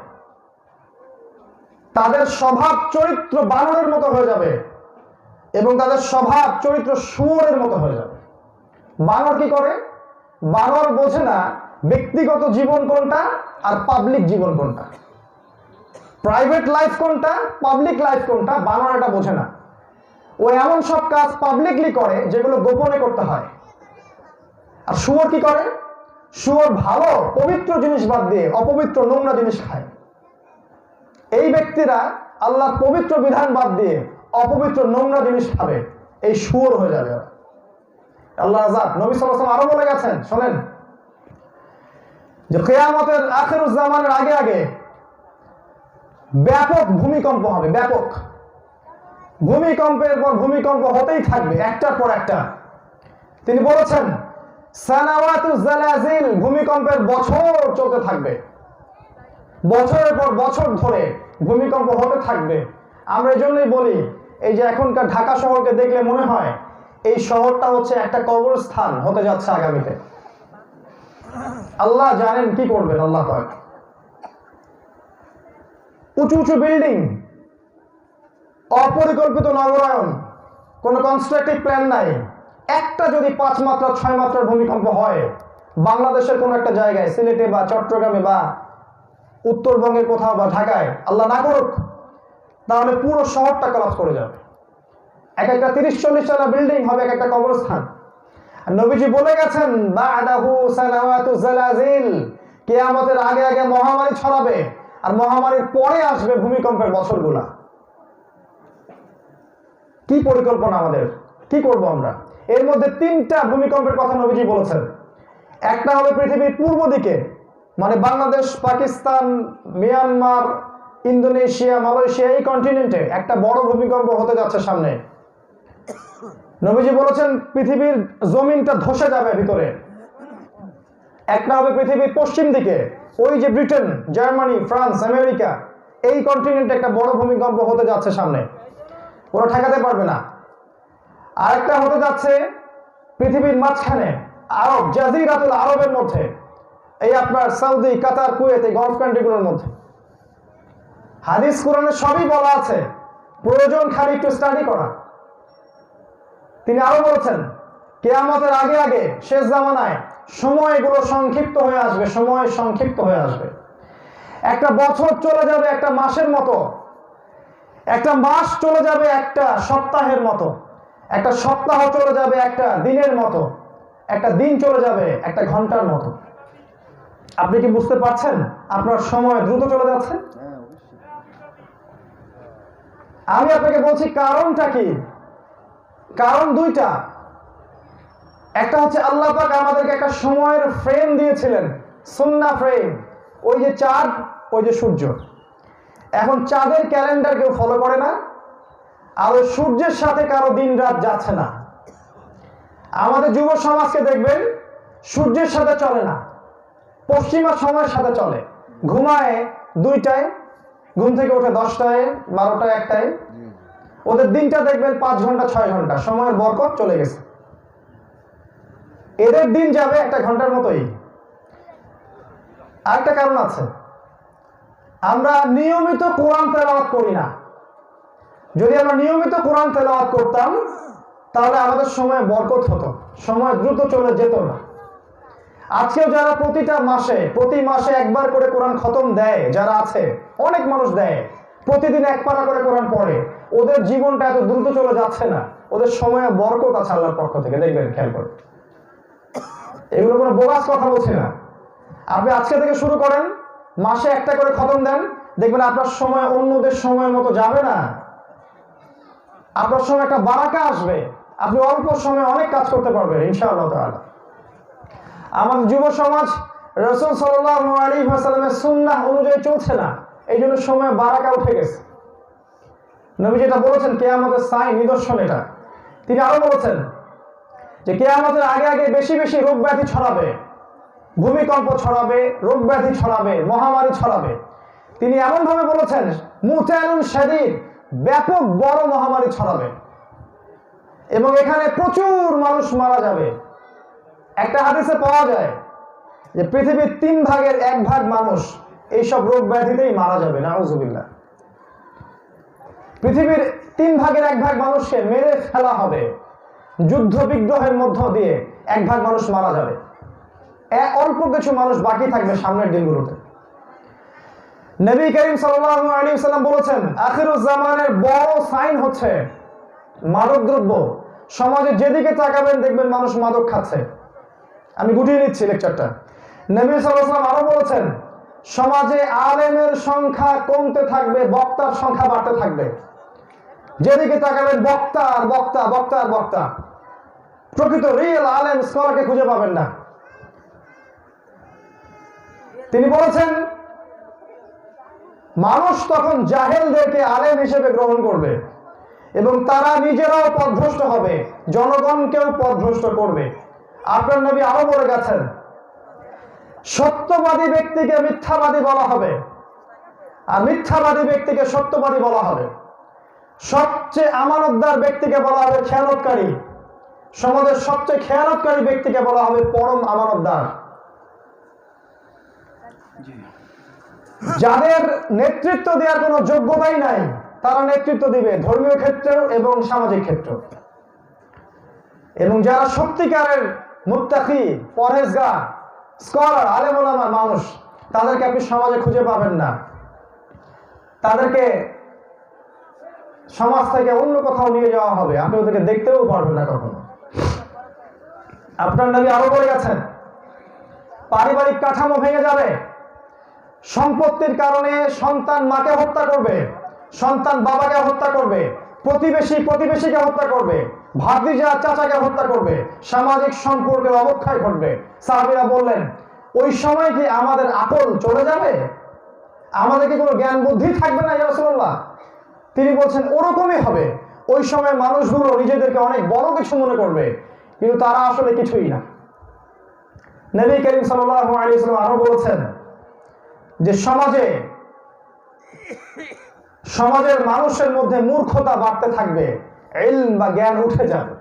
তাদের স্বভাব চরিত্র বানরের মতো হয়ে যাবে এবং তাদের স্বভাব চরিত্র শুয়োরের মতো হয়ে যাবে। বানর কি করে? বানর বোঝে না ব্যক্তিগত জীবন কোনটা আর পাবলিক জীবন কোনটা। প্রাইভেট লাইফ কোনটা, পাবলিক লাইফ কোনটা, বানানোটা বোঝে না। ও এমন সব কাজ পাবলিকলি করে যেগুলো গোপনে করতে হয়। আর শুয়োর কি করে? শুয়োর ভালো পবিত্র জিনিস বাদ দিয়ে অপবিত্র নোংরা জিনিস খায়। এই ব্যক্তিরা আল্লাহর পবিত্র বিধান বাদ দিয়ে অপবিত্র নোংরা জিনিস খাবে, এই শুয়োর হয়ে যাবে। আল্লাহ আযাব। নবী সাল্লাল্লাহু আলাইহি ওয়াসাল্লাম আরো বলে গেছেন, শোনেন, যে কিয়ামতের আখিরুজ জামানের আগে আগে ব্যাপক ভূমিকম্প হবে। ব্যাপক ভূমিকম্পের পর ভূমিকম্প হতেই থাকবে, একটার পর একটা। তিনি বলেছেন সানাওয়াতু জালাজিল, ভূমিকম্পের বছর চলতে থাকবে, বছরের পর বছর ধরে ভূমিকম্প হতে থাকবে। আমরা এই জন্যই বলি, এই যে এখনকার ঢাকা শহরকে দেখলে মনে হয় এই শহরটা হচ্ছে একটা কবরস্থান হতে যাচ্ছে আগামীতে। আল্লাহ জানেন কি করবেন। আল্লাহ পাক। উঁচু উঁচু বিল্ডিং, অপরিকল্পিত নগরায়ন, কোনো কনস্ট্রাকটিভ প্ল্যান নাই। একটা যদি 5 মাত্রা 6 মাত্রার ভূমিকম্প হয় বাংলাদেশের কোনো একটা জায়গায়, সিলেটে বা চট্টগ্রামে বা উত্তরবঙ্গের কোথাও বা ঢাকায়, আল্লাহ না করুক, তাহলে পুরো শহরটা কলাপস করে যাবে। এক একটা 30-40 তলা বিল্ডিং হবে এক একটা কবরস্থান। আর নবীজি বলে গেছেন বা'দাহু সানাওয়াতু জালাজিল, কিয়ামতের আগে আগে মহামারী ছড়াবে, আর মহামারীর পরে আসবে ভূমিকম্পের বছরগুলা। কি পরিকল্পনা আমাদের, কি করব আমরা? এর মধ্যে 3টা ভূমিকম্পের কথা নবীজি বলেছেন। একটা হবে পৃথিবীর পূর্ব দিকে, মানে Bangladesh, Pakistan, Myanmar, Indonesia, Malaysia, এই কন্টিনেন্টে একটা বড় ভূমিকম্প হতে যাচ্ছে সামনে। নবীজি বলেছেন পৃথিবীর জমিনটা ধসে যাবে ভিতরে। একটা হবে পৃথিবীর পশ্চিম দিকে, ওই যে ব্রিটেন, জার্মানি, ফ্রান্স, আমেরিকা, এই কন্টিনেন্টে একটা বড় ভূমিকম্প হতে যাচ্ছে সামনে, ওরা ঠেকাতে পারবে না। আরেকটা হতে যাচ্ছে পৃথিবীর মাঝখানে, আরব, জাজিরাতুল আরবের মধ্যে, এই আপনার সৌদি, কাতার, কুয়েত, এই গলফ কান্ট্রিগুলোর মধ্যে। হাদিস কোরআনে সবই বলা আছে, প্রয়োজন খালি একটু স্টাডি করা। তিনি আরো বলেছেন কিয়ামতের আগে আগে শেষ জামানায় সময়গুলো সংক্ষিপ্ত হয়ে আসবে, সময় সংক্ষিপ্ত হয়ে আসবে। একটা বছর চলে যাবে একটা মাসের মতো, একটা মাস চলে যাবে একটা সপ্তাহের মতো, একটা সপ্তাহ চলে যাবে একটা দিনের মতো, একটা দিন চলে যাবে একটা ঘন্টার মতো। আপনি কি বুঝতে পারছেন আপনার সময় দ্রুত চলে যাচ্ছে? আমি আপনাকে বলছি কারণটা কি। কারণ 2টা। একটা হচ্ছে আল্লাহ পাক আমাদেরকে একটা সময়ের ফ্রেম দিয়েছিলেন, সুন্নাহ ফ্রেম। ওই যে চাঁদ, ওই যে সূর্য। এখন চাঁদের ক্যালেন্ডার কেউ ফলো করে না, আর ওই সূর্যের সাথে কারো দিন রাত যাচ্ছে না। আমাদের যুব সমাজকে দেখবেন সূর্যের সাথে চলে না, পশ্চিমা সময়ের সাথে চলে। ঘুমায় 2টায়, ঘুম থেকে ওঠে 10টায়, 12টায়, 1টায়। ওদের দিনটা দেখবেন 5 ঘন্টা 6 ঘন্টা, সময়ের বরকত চলে গেছে। এদের দিন যাবে 1 ঘন্টার মতোই। আরেকটা কারণ আছে, আমরা নিয়মিত কোরআন তেলাওয়াত করি না। যদি আমরা নিয়মিত কোরআন তেলাওয়াত করতাম তাহলে আমাদের সময় বরকত হতো, সময় দ্রুত চলে যেত না। আজকেও যারা প্রতি মাসে একবার করে কোরআন খতম দেয়, যারা আছে, অনেক মানুষ দেয়, প্রতিদিন 1 পারা করে কোরআন পড়ে, ওদের জীবনটা এত দ্রুত চলে যাচ্ছে না, ওদের সময়ে বরকত আছে আল্লাহর পক্ষ থেকে। দেখবেন, খেয়াল করে। এগুলো কোনো বোগাস কথা বলছি না। আপনি আজকে থেকে শুরু করেন, মাসে 1টা করে খতম দেন, দেখবেন আপনার সময় অন্যদের সময়ের মতো যাবে না। আপনার সময় একটা বারাকা আসবে, আপনি অল্প সময়ে অনেক কাজ করতে পারবেন ইনশাআল্লাহ তাআলা। আমাদের যুব সমাজ রাসূল সাল্লাল্লাহু আলাইহি ওয়াসাল্লামের সুন্নাহ অনুযায়ী চলছে না, এই জন্য সময় বারাকা উঠে গেছে। নবী যেটা বলেছেন কিয়ামতের সাইন, নিদর্শন এটা। তিনি আরো বলেছেন যে কিয়ামতের আগে আগে বেশি বেশি রোগ ব্যাধি ছড়াবে, ভূমিকম্প ছড়াবে, রোগ ব্যাধি ছড়াবে, মহামারী ছড়াবে। তিনি এমন ভাবে বলেছেন মুতালুন শাদীদ, ব্যাপক বড় মহামারী ছড়াবে এবং এখানে প্রচুর মানুষ মারা যাবে। একটা হাদিসে পাওয়া যায় যে পৃথিবীর 3 ভাগের 1 ভাগ মানুষ এইসব রোগ ব্যাধিতেই মারা যাবে, নাউযুবিল্লাহ। পৃথিবীর 3 ভাগের 1 ভাগ মানুষকে মেরে ফেলা হবে, যুদ্ধ বিগ্রহের মধ্য দিয়ে 1 ভাগ মানুষ মারা যাবে, অল্প কিছু মানুষ বাকি থাকবে সামনের দিনগুলোতে। নবী করিম সাল্লাল্লাহু আলাইহি ওয়াসাল্লাম বলেছেন, আখিরুজ জামানের বড় সাইন হচ্ছে মাদকদ্রব্য। সমাজে যেদিকে তাকাবেন দেখবেন মানুষ মাদক খাচ্ছে। আমি গুটিয়ে নিচ্ছি লেকচারটা। নবী সাল্লাল্লাহু আলাইহি ওয়াসাল্লাম আরো বলেছেন, সমাজে আলেমের সংখ্যা কমতে থাকবে, বক্তার সংখ্যা বাড়তে থাকবে। যেদিকে তাকাবেন বক্তা আর বক্তা, বক্তা আর বক্তা। প্রকৃত রিয়েল আলেম স্কলারকে খুঁজে পাবেন না। তিনি বলেছেন, মানুষ তখন জাহেলদেরকে আলেম হিসেবে গ্রহণ করবে এবং তারা নিজেরাও পথভ্রষ্ট হবে, জনগণকেও পথভ্রষ্ট করবে। আপনার নবী আরো বলে গেছেন, সত্যবাদী ব্যক্তিকে মিথ্যাবাদী বলা হবে আর মিথ্যাবাদী ব্যক্তিকে সত্যবাদী বলা হবে। সবচেয়ে আমানতদার ব্যক্তিকে বলা হবে খেয়ানতকারী। সমাজের সবচেয়ে খেয়ানতকারী ব্যক্তিকে বলা হবে পরম আমানতদার। যাদের নেতৃত্ব দেওয়ার কোনো যোগ্যতাই নাই তারা নেতৃত্ব দিবে, ধর্মীয় ক্ষেত্রেও এবং সামাজিক ক্ষেত্রেও। এবং যারা সত্যিকারের মুত্তাকি, পরহেজগার, স্কলার, আলেম ওলামা মানুষ, তাদেরকে আপনি সমাজে খুঁজে পাবেন না। তাদেরকে সমাজ থেকে অন্য কোথাও নিয়ে যাওয়া হবে, আপনি ওদেরকে দেখতেও পারবেন না কখনো। আপনার নবী আরো বলে গেছেন, পারিবারিক কাঠামো ভেঙে যাবে। সম্পত্তির কারণে সন্তান মাকে হত্যা করবে, সন্তান বাবাকে হত্যা করবে, প্রতিবেশী প্রতিবেশীকে হত্যা করবে, ভাতিজা চাচাকে হত্যা করবে, সামাজিক সম্পর্কের অবক্ষয় ঘটবে। সাহাবীরা বললেন, ওই সময় কি আমাদের আকল চলে যাবে? আমাদের কি কোনো জ্ঞান বুদ্ধি থাকবে না ইয়া রাসূলুল্লাহ? তিনি বলছেন, ওরকমই হবে। ওই সময় মানুষগুলো নিজেদেরকে অনেক বড় কিছু মনে করবে, কিন্তু তারা আসলে কিছুই না। নবী করিম সাল্লাল্লাহু আলাইহি ওয়াসাল্লাম আরো বলেছেন যে সমাজের মানুষের মধ্যে মূর্খতা বাড়তে থাকবে, ইলম বা জ্ঞান উঠে যাবে।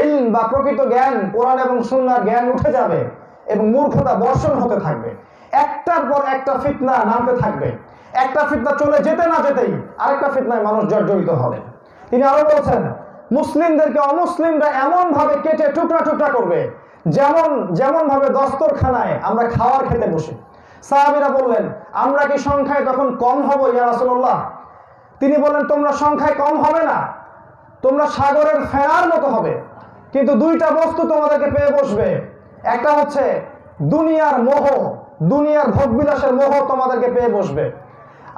ইলম বা প্রকৃত জ্ঞান, কোরআন এবং সুন্নাহর জ্ঞান উঠে যাবে এবং মূর্খতা বর্ষণ হতে থাকবে। একটার পর একটা ফিতনা নামতে থাকবে। একটা ফিতনা চলে যেতে না যেতেই আরেকটা ফিতনায় মানুষ জর্জরিত হবে। তিনি আরো বলছেন, মুসলিমদেরকে অমুসলিমরা এমন ভাবে কেটে টুকরা টুকরা করবে যেমন ভাবে দস্তরখানায় আমরা খাওয়ার খেতে বসে। সাহাবীরা বললেন, আমরা কি সংখ্যায় তখন কম হব ইয়া রাসূলুল্লাহ? তিনি বললেন, তোমরা সংখ্যায় কম হবে না, তোমরা সাগরের ফেনার মতো হবে। কিন্তু দুইটা বস্তু তোমাদেরকে পেয়ে বসবে। একটা হচ্ছে দুনিয়ার মোহ, দুনিয়ার ভোগবিলাসের মোহ তোমাদেরকে পেয়ে বসবে।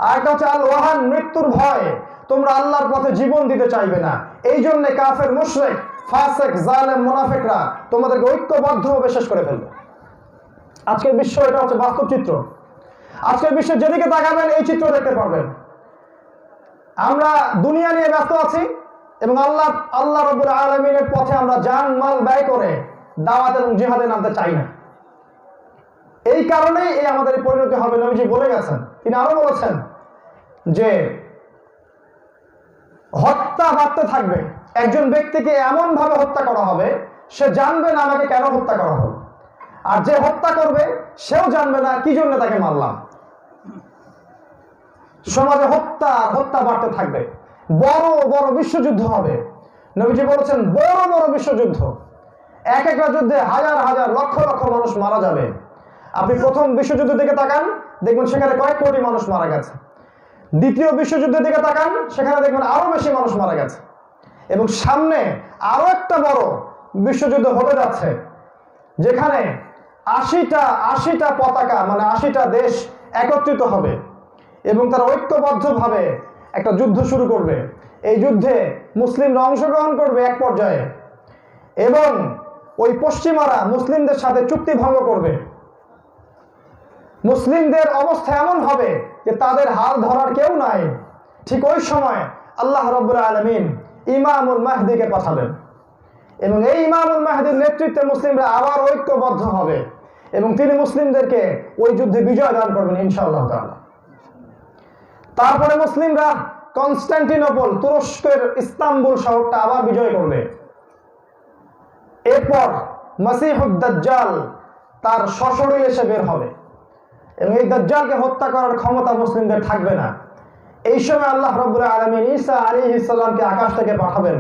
আর একটা হচ্ছে আল ওয়াহান, মৃত্যুর ভয়। তোমরা আল্লাহর পথে জীবন দিতে চাইবে না। এই জন্য কাফের, মুশরিক, ফাসিক, জালেম, মুনাফিকরা তোমাদেরকে ঐক্যবদ্ধভাবে শেষ করে ফেলবে। আজকের বিশ্ব এটা হচ্ছে বাস্তব চিত্র। আজকের বিশ্বে যেদিকে তাকাবেন এই চিত্র দেখতে পারবেন। আমরা দুনিয়া নিয়ে ব্যস্ত আছি এবং আল্লাহ রাব্বুল আলামিনের পথে আমরা জান মাল ব্যয় করে দাওয়াত এবং জিহাদে নামতে চাই না। এই কারণেই আমাদের এই পরিণতি হবে। নবীজি বলে গেছেন, তিনি আরো বলেছেন যে হত্যা বাড়তে থাকবে। একজন ব্যক্তিকে এমন ভাবে হত্যা করা হবে, সে জানবে না আমাকে কেন হত্যা করা হলো, আর যে হত্যা করবে সেও জানবে না কি জন্য তাকে মারলাম। সমাজে হত্যা বাড়তে থাকবে। বড় বড় বিশ্বযুদ্ধ হবে। নবীজি বলেছেন, বড় বড় বিশ্বযুদ্ধ, এক একটা যুদ্ধে হাজার হাজার লক্ষ লক্ষ মানুষ মারা যাবে। আপনি প্রথম বিশ্বযুদ্ধের দিকে তাকান, দেখবেন সেখানে কয়েক কোটি মানুষ মারা গেছে। দ্বিতীয় বিশ্বযুদ্ধের দিকে তাকান, সেখানে দেখবেন আরো বেশি মানুষ মারা গেছে। এবং সামনে আরো একটা বড় বিশ্বযুদ্ধ হতে যাচ্ছে, যেখানে ৮০টা পতাকা, মানে ৮০টা দেশ একত্রিত হবে এবং তারা ঐক্যবদ্ধভাবে একটা যুদ্ধ শুরু করবে। এই যুদ্ধে মুসলিমরা অংশগ্রহণ করবে এক পর্যায়ে এবং ওই পশ্চিমারা মুসলিমদের সাথে চুক্তি ভঙ্গ করবে। মুসলিমদের অবস্থা এমন হবে যে তাদের হাল ধরার কেউ নাই। ঠিক ওই সময় আল্লাহ রাব্বুল আলামিন ইমামুল মাহদিকে পাঠাবেন এবং এই ইমামুল মাহদির নেতৃত্বে মুসলিমরা আবার ঐক্যবদ্ধ হবে এবং তিনি মুসলিমদেরকে ওই যুদ্ধে বিজয় দান করবেন ইনশাআল্লাহ তাআলা। তারপরে মুসলিমরা কনস্টান্টিনোপল, তুরস্কের ইস্তাম্বুল শহরটা আবার বিজয় করবে। এরপর মাসিহুদ দাজ্জাল তার সশরীরে এসে বের হবে এবং এই দাজ্জালকে হত্যা করার ক্ষমতা মুসলিমদের থাকবে না। এই সময় আল্লাহ রাব্বুল আলামিন ঈসা আলাইহিস সালামকে আকাশ থেকে পাঠাবেন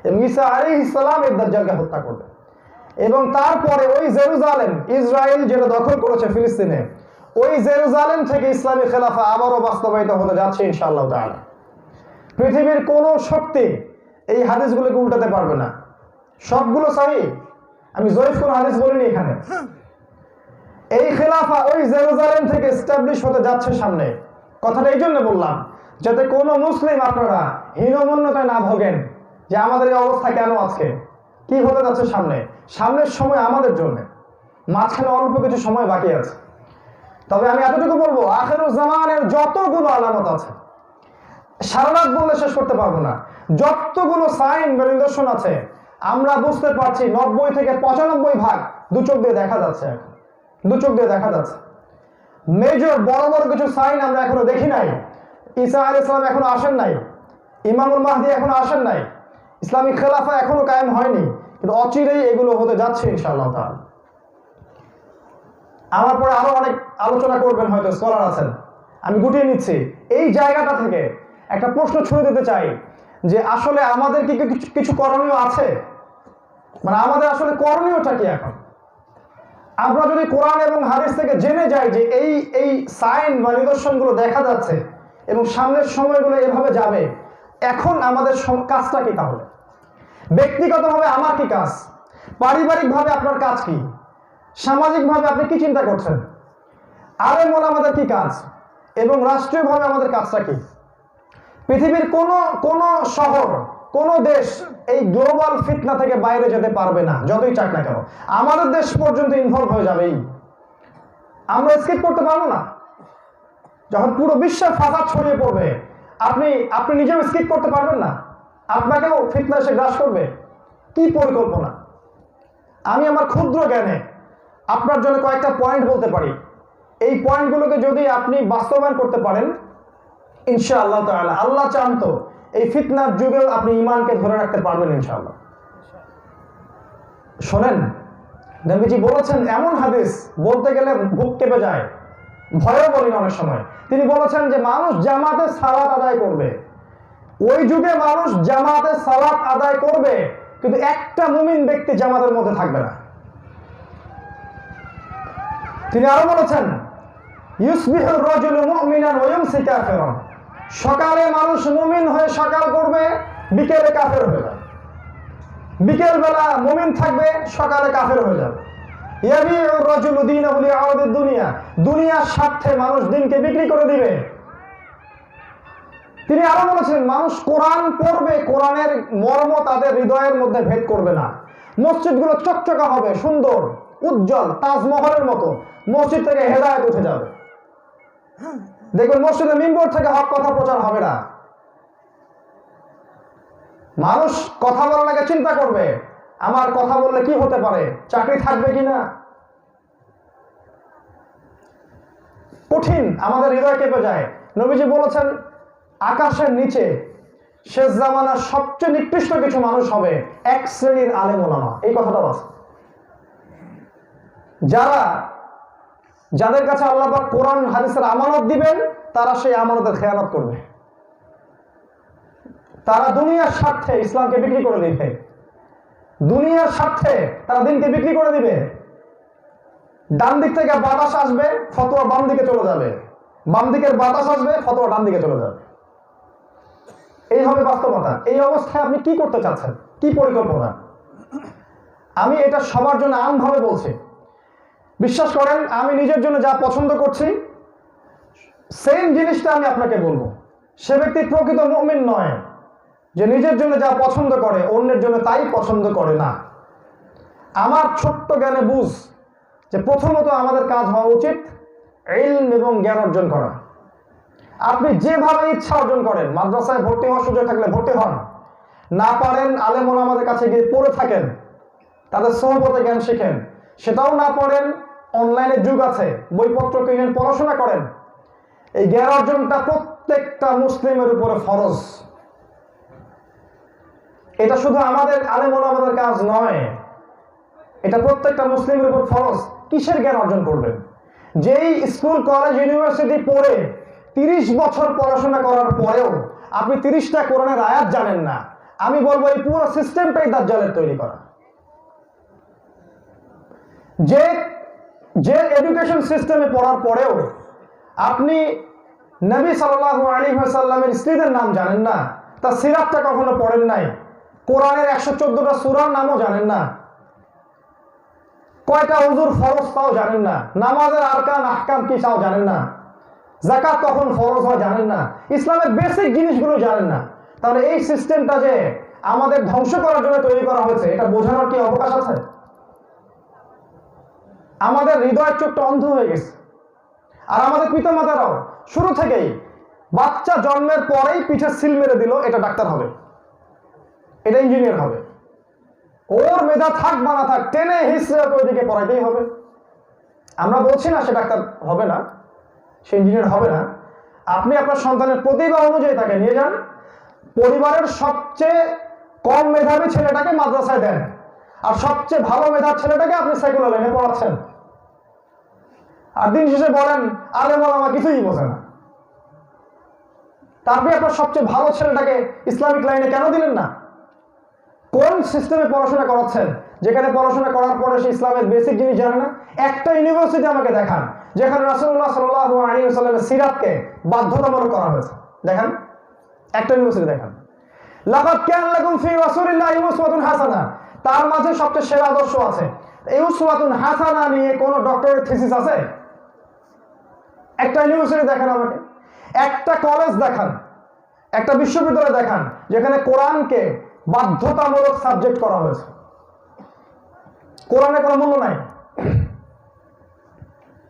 এবং ঈসা আলাইহিস সালাম এই দাজ্জালকে হত্যা করবে। এবং তারপরে ওই জেরুজালেম, ইসরায়েল যেটা দখল করেছে ফিলিস্তিনে, ওই জেরুজালেম থেকে ইসলামী খেলাফা আবারও বাস্তবায়িত হতে যাচ্ছে ইনশাআল্লাহ তাআলা। পৃথিবীর কোন শক্তি এই হাদিসগুলোকে উল্টাতে পারবে না, সবগুলো সহিহ। আমি জয়ীফ কোন হাদিস বলিনি এখানে। এই খেলাফা ওই জেরুজালেম থেকে এস্টাবলিশ হতে যাচ্ছে সামনে। কথাটা এই জন্য বললাম যাতে কোন মুসলিম আপনারা হীনমন্যতায় না ভোগেন যে আমাদের এই অবস্থা কেন আজকে, কি হতে যাচ্ছে সামনে। সামনের সময় আমাদের জন্য, মাঝখানে অল্প কিছু সময় বাকি আছে। তবে আমি এতটুকু বলবো, আখিরুজ জামানের যতগুলো আলামত আছে, সারা রাত বললে শেষ করতে পারবো না, যতগুলো সাইন বা নিদর্শন আছে আমরা বুঝতে পারছি 90 থেকে 95% দু চোখ দিয়ে দেখা যাচ্ছে। এখন দু চোখ দিয়ে দেখা যাচ্ছে। মেজর বড় বড় কিছু সাইন আমরা এখনো দেখি নাই। ঈসা আলাইহিস সালাম এখনো আসেন নাই, ইমামুল মাহদি এখনো আসেন নাই, ইসলামিক খেলাফা এখনো কায়েম হয়নি, কিন্তু অচিরেই এগুলো হতে যাচ্ছে ইনশাআল্লাহ তাআলা। আমার পরে আরো অনেক আলোচনা করবেন, হয়তো স্কলার আছেন, আমি গুটিয়ে নিচ্ছি। এই জায়গাটা থেকে একটা প্রশ্ন ছুড়ে দিতে চাই যে আসলে আমাদের কি কিছু করণীয় আছে, মানে আমাদের আসলে করণীয়টা কি এখন? আমরা যদি কোরআন এবং হাদিস থেকে জেনে যাই যে এই সাইন বা নিদর্শনগুলো দেখা যাচ্ছে এবং সামনের সময়গুলো এভাবে যাবে, এখন আমাদের কাজটা কি? তাহলে ব্যক্তিগতভাবে আমার কি কাজ, পারিবারিকভাবে আপনার কাজ কি, সামাজিকভাবে আপনি কি চিন্তা করছেন, আলেম ওলামাদের কি কাজ, এবং রাষ্ট্রীয়ভাবে আমাদের কাজটা কি? পৃথিবীর কোন শহর, কোন দেশ এই গ্লোবাল ফিতনা থেকে বাইরে যেতে পারবে না, যতই চাক না কেন। আমাদের দেশ পর্যন্ত ইনভলভ হয়ে যাবেই, আমরা স্কিপ করতে পারবো না। যখন পুরো বিশ্বে ফাসাদ ছড়িয়ে পড়বে, আপনি নিজেও স্কিপ করতে পারবেন না, আপনাকেও ফিতনা এসে গ্রাস করবে। কি পরিকল্পনা? আমি আমার ক্ষুদ্র জ্ঞানে আপনার জন্য কয়েকটা পয়েন্ট বলতে পারি। এই পয়েন্টগুলোকে যদি আপনি বাস্তবায়ন করতে পারেন ইনশাআল্লাহ তাআলা, আল্লাহ চান তো এই ফিতনার যুগেও আপনি ঈমানকে ধরে রাখতে পারবেন ইনশাআল্লাহ। শোনেন, নবীজি বলেছেন এমন হাদিস বলতে গেলে বুক কেঁপে যায়, ভয়ও বলি না অনেক সময়। তিনি বলেছেন যে মানুষ জামাতে সালাত আদায় করবে, ওই যুগে মানুষ জামাতে সালাত আদায় করবে, কিন্তু একটা মুমিন ব্যক্তি জামাতের মধ্যে থাকবে না। তিনি আরো বলেছেন ইউসবিহুর রাজুলু মুমিনান ওয়া ইউমসি কাফিরান, সকালে মানুষ মুমিন হয়ে সকাল করবে, বিকেলে কাফের হয়ে যাবে। বিকেল বেলা মুমিন থাকবে, সকালে কাফের হয়ে যাবে। ইয়াবিউর রাজুলু দীনাহু লিআরাদিদ দুনিয়া, দুনিয়ার স্বার্থে মানুষ দিনকে বিক্রি করে দিবে। তিনি আরো বলেছেন মানুষ কোরআন পড়বে, কোরআনের মর্ম তাদের হৃদয়ের মধ্যে ভেদ করবে না। মসজিদগুলো চকচকা হবে, সুন্দর উজ্জ্বল, তাজমহলের মতো। মসজিদ থেকে হেদায়েত উঠে যাবে। দেখবেন মসজিদের মিম্বর থেকে হক কথা প্রচার হবে না। মানুষ কথা বলার আগে চিন্তা করবে আমার কথা বললে কি হতে পারে, চাকরি থাকবে কিনা। কঠিন, আমাদের হৃদয় কেঁপে যায়। নবীজি বলেছেন আকাশের নিচে শেষ জামানার সবচেয়ে নিকৃষ্ট কিছু মানুষ হবে এক শ্রেণীর আলেম ওলামা। এই কথাটাও আছে, যাদের কাছে আল্লাহ পাক কোরআন হাদিসের আমানত দিবেন, তারা সেই আমানতের খেয়ানত করবে। তারা দুনিয়ার স্বার্থে ইসলামকে বিক্রি করে দিবে, দুনিয়ার স্বার্থে তারা দিনকে বিক্রি করে দিবে। ডান দিক থেকে বাতাস আসবে, ফতোয়া বাম দিকে চলে যাবে, বাম দিকের বাতাস আসবে, ফতোয়া ডান দিকে চলে যাবে। এই হবে বাস্তবতা। এই অবস্থায় আপনি কি করতে চাচ্ছেন, কি পরিকল্পনা? আমি এটা সবার জন্য আমভাবে বলছি। বিশ্বাস করেন, আমি নিজের জন্য যা পছন্দ করছি সেম জিনিসটা আমি আপনাকে বলবো। সে ব্যক্তি প্রকৃত মুমিন নয় যে নিজের জন্য যা পছন্দ করে অন্যের জন্য তাই পছন্দ করে না। আমার ছোট্ট জ্ঞানে বুঝ যে প্রথমত আমাদের কাজ হওয়া উচিত ইলম এবং জ্ঞান অর্জন করা। আপনি যেভাবে ইচ্ছা অর্জন করেন, মাদ্রাসায় ভর্তি হওয়ার সুযোগ থাকলে ভর্তি হন, না পারেন আলেম ওলামাদের কাছে গিয়ে পড়ে থাকেন, তাদের সোহবতে জ্ঞান শিখেন। সেটাও না পড়েন, অনলাইনের যুগ আছে, বইপত্র কিনেন, পড়াশোনা করেন। এই জ্ঞান অর্জনটা প্রত্যেকটা মুসলিমের উপরে ফরজ। এটা শুধু আমাদের আলেম ওলামাদের কাজ নয়, এটা প্রত্যেকটা মুসলিমের উপর ফরজ। কিসের জ্ঞান অর্জন করবেন? যেই স্কুল কলেজ ইউনিভার্সিটি পড়ে 30 বছর পড়াশোনা করার পরেও আপনি 30টা কোরআনের আয়াত জানেন না, আমি বলবো এই পুরো সিস্টেমটাই দাজ্জালের তৈরি করা। যে যে এডুকেশন সিস্টেমে পড়ার পরেও আপনি নবী সাল্লাল্লাহু আলাইহি ওয়াসাল্লামের স্ত্রীদের নাম জানেন না, তার সিরাতটা কখনো পড়েন নাই, কোরআনের 114টা সূরার নামও জানেন না, কয়টা ওযুর ফরজ তাও জানেন না, নামাজের আরকান আহকাম কি তাও জানেন না, যাকাত কখন ফরজ হয় জানেন না, ইসলামের বেসিক জিনিসগুলো জানেন না, তাহলে এই সিস্টেমটা যে আমাদের ধ্বংস করার জন্য তৈরি করা হয়েছে এটা বোঝানোর কি অবকাশ আছে? আমাদের হৃদয়ের চোখটা অন্ধ হয়ে গেছে। আর আমাদের পিতামাতারাও শুরু থেকেই বাচ্চা জন্মের পরেই পিঠে সিল মেরে দিল এটা ডাক্তার হবে, এটা ইঞ্জিনিয়ার হবে, ওর মেধা থাক বা না থাক টেনে হিসেবে ওইদিকে পড়াইতেই হবে। আমরা বলছি না সে ডাক্তার হবে না, সে ইঞ্জিনিয়ার হবে না। আপনি আপনার সন্তানের প্রতিভা অনুযায়ী তাকে নিয়ে যান, পরিবারের সবচেয়ে কম মেধাবী ছেলেটাকে মাদ্রাসায় দেন, আর সবচেয়ে ভালো মেধার ছেলেটাকে আপনি সেকুলার লাইনে পড়াচ্ছেন। আর দিন শেষে বলেন আলেম ওলামা কিছুই বোঝে না। তারপরে আপনার সবচেয়ে ভালো ছেলেটাকে ইসলামিক লাইনে কেন দিলেন না? কোন সিস্টেমে পড়াশোনা করাচ্ছেন যেখানে পড়াশোনা করার পরে সে ইসলামের বেসিক জিনিস জানে না? একটা ইউনিভার্সিটি আমাকে দেখান যেখানে রাসূলুল্লাহ সাল্লাল্লাহু আলাইহি ওয়াসাল্লামের সিরাতকে বাধ্যতামূলক করা হয়েছে, দেখান একটা ইউনিভার্সিটি দেখান। লাকাদ কানা লাকুম ফি রাসূলিল্লাহি উসওয়াতুন হাসানা, তার মাঝে সবচেয়ে সেরা আদর্শ আছে। এই উসওয়াতুন হাসানা নিয়ে কোনো ডক্টরেট থিসিস আছে? একটা ইউনিভার্সিটি দেখান আমাকে, একটা কলেজ দেখান, একটা বিশ্ববিদ্যালয় দেখান যেখানে কোরআনকে বাধ্যতামূলক সাবজেক্ট করা হয়েছে। কোরআনে কোনো মূল্য নাই।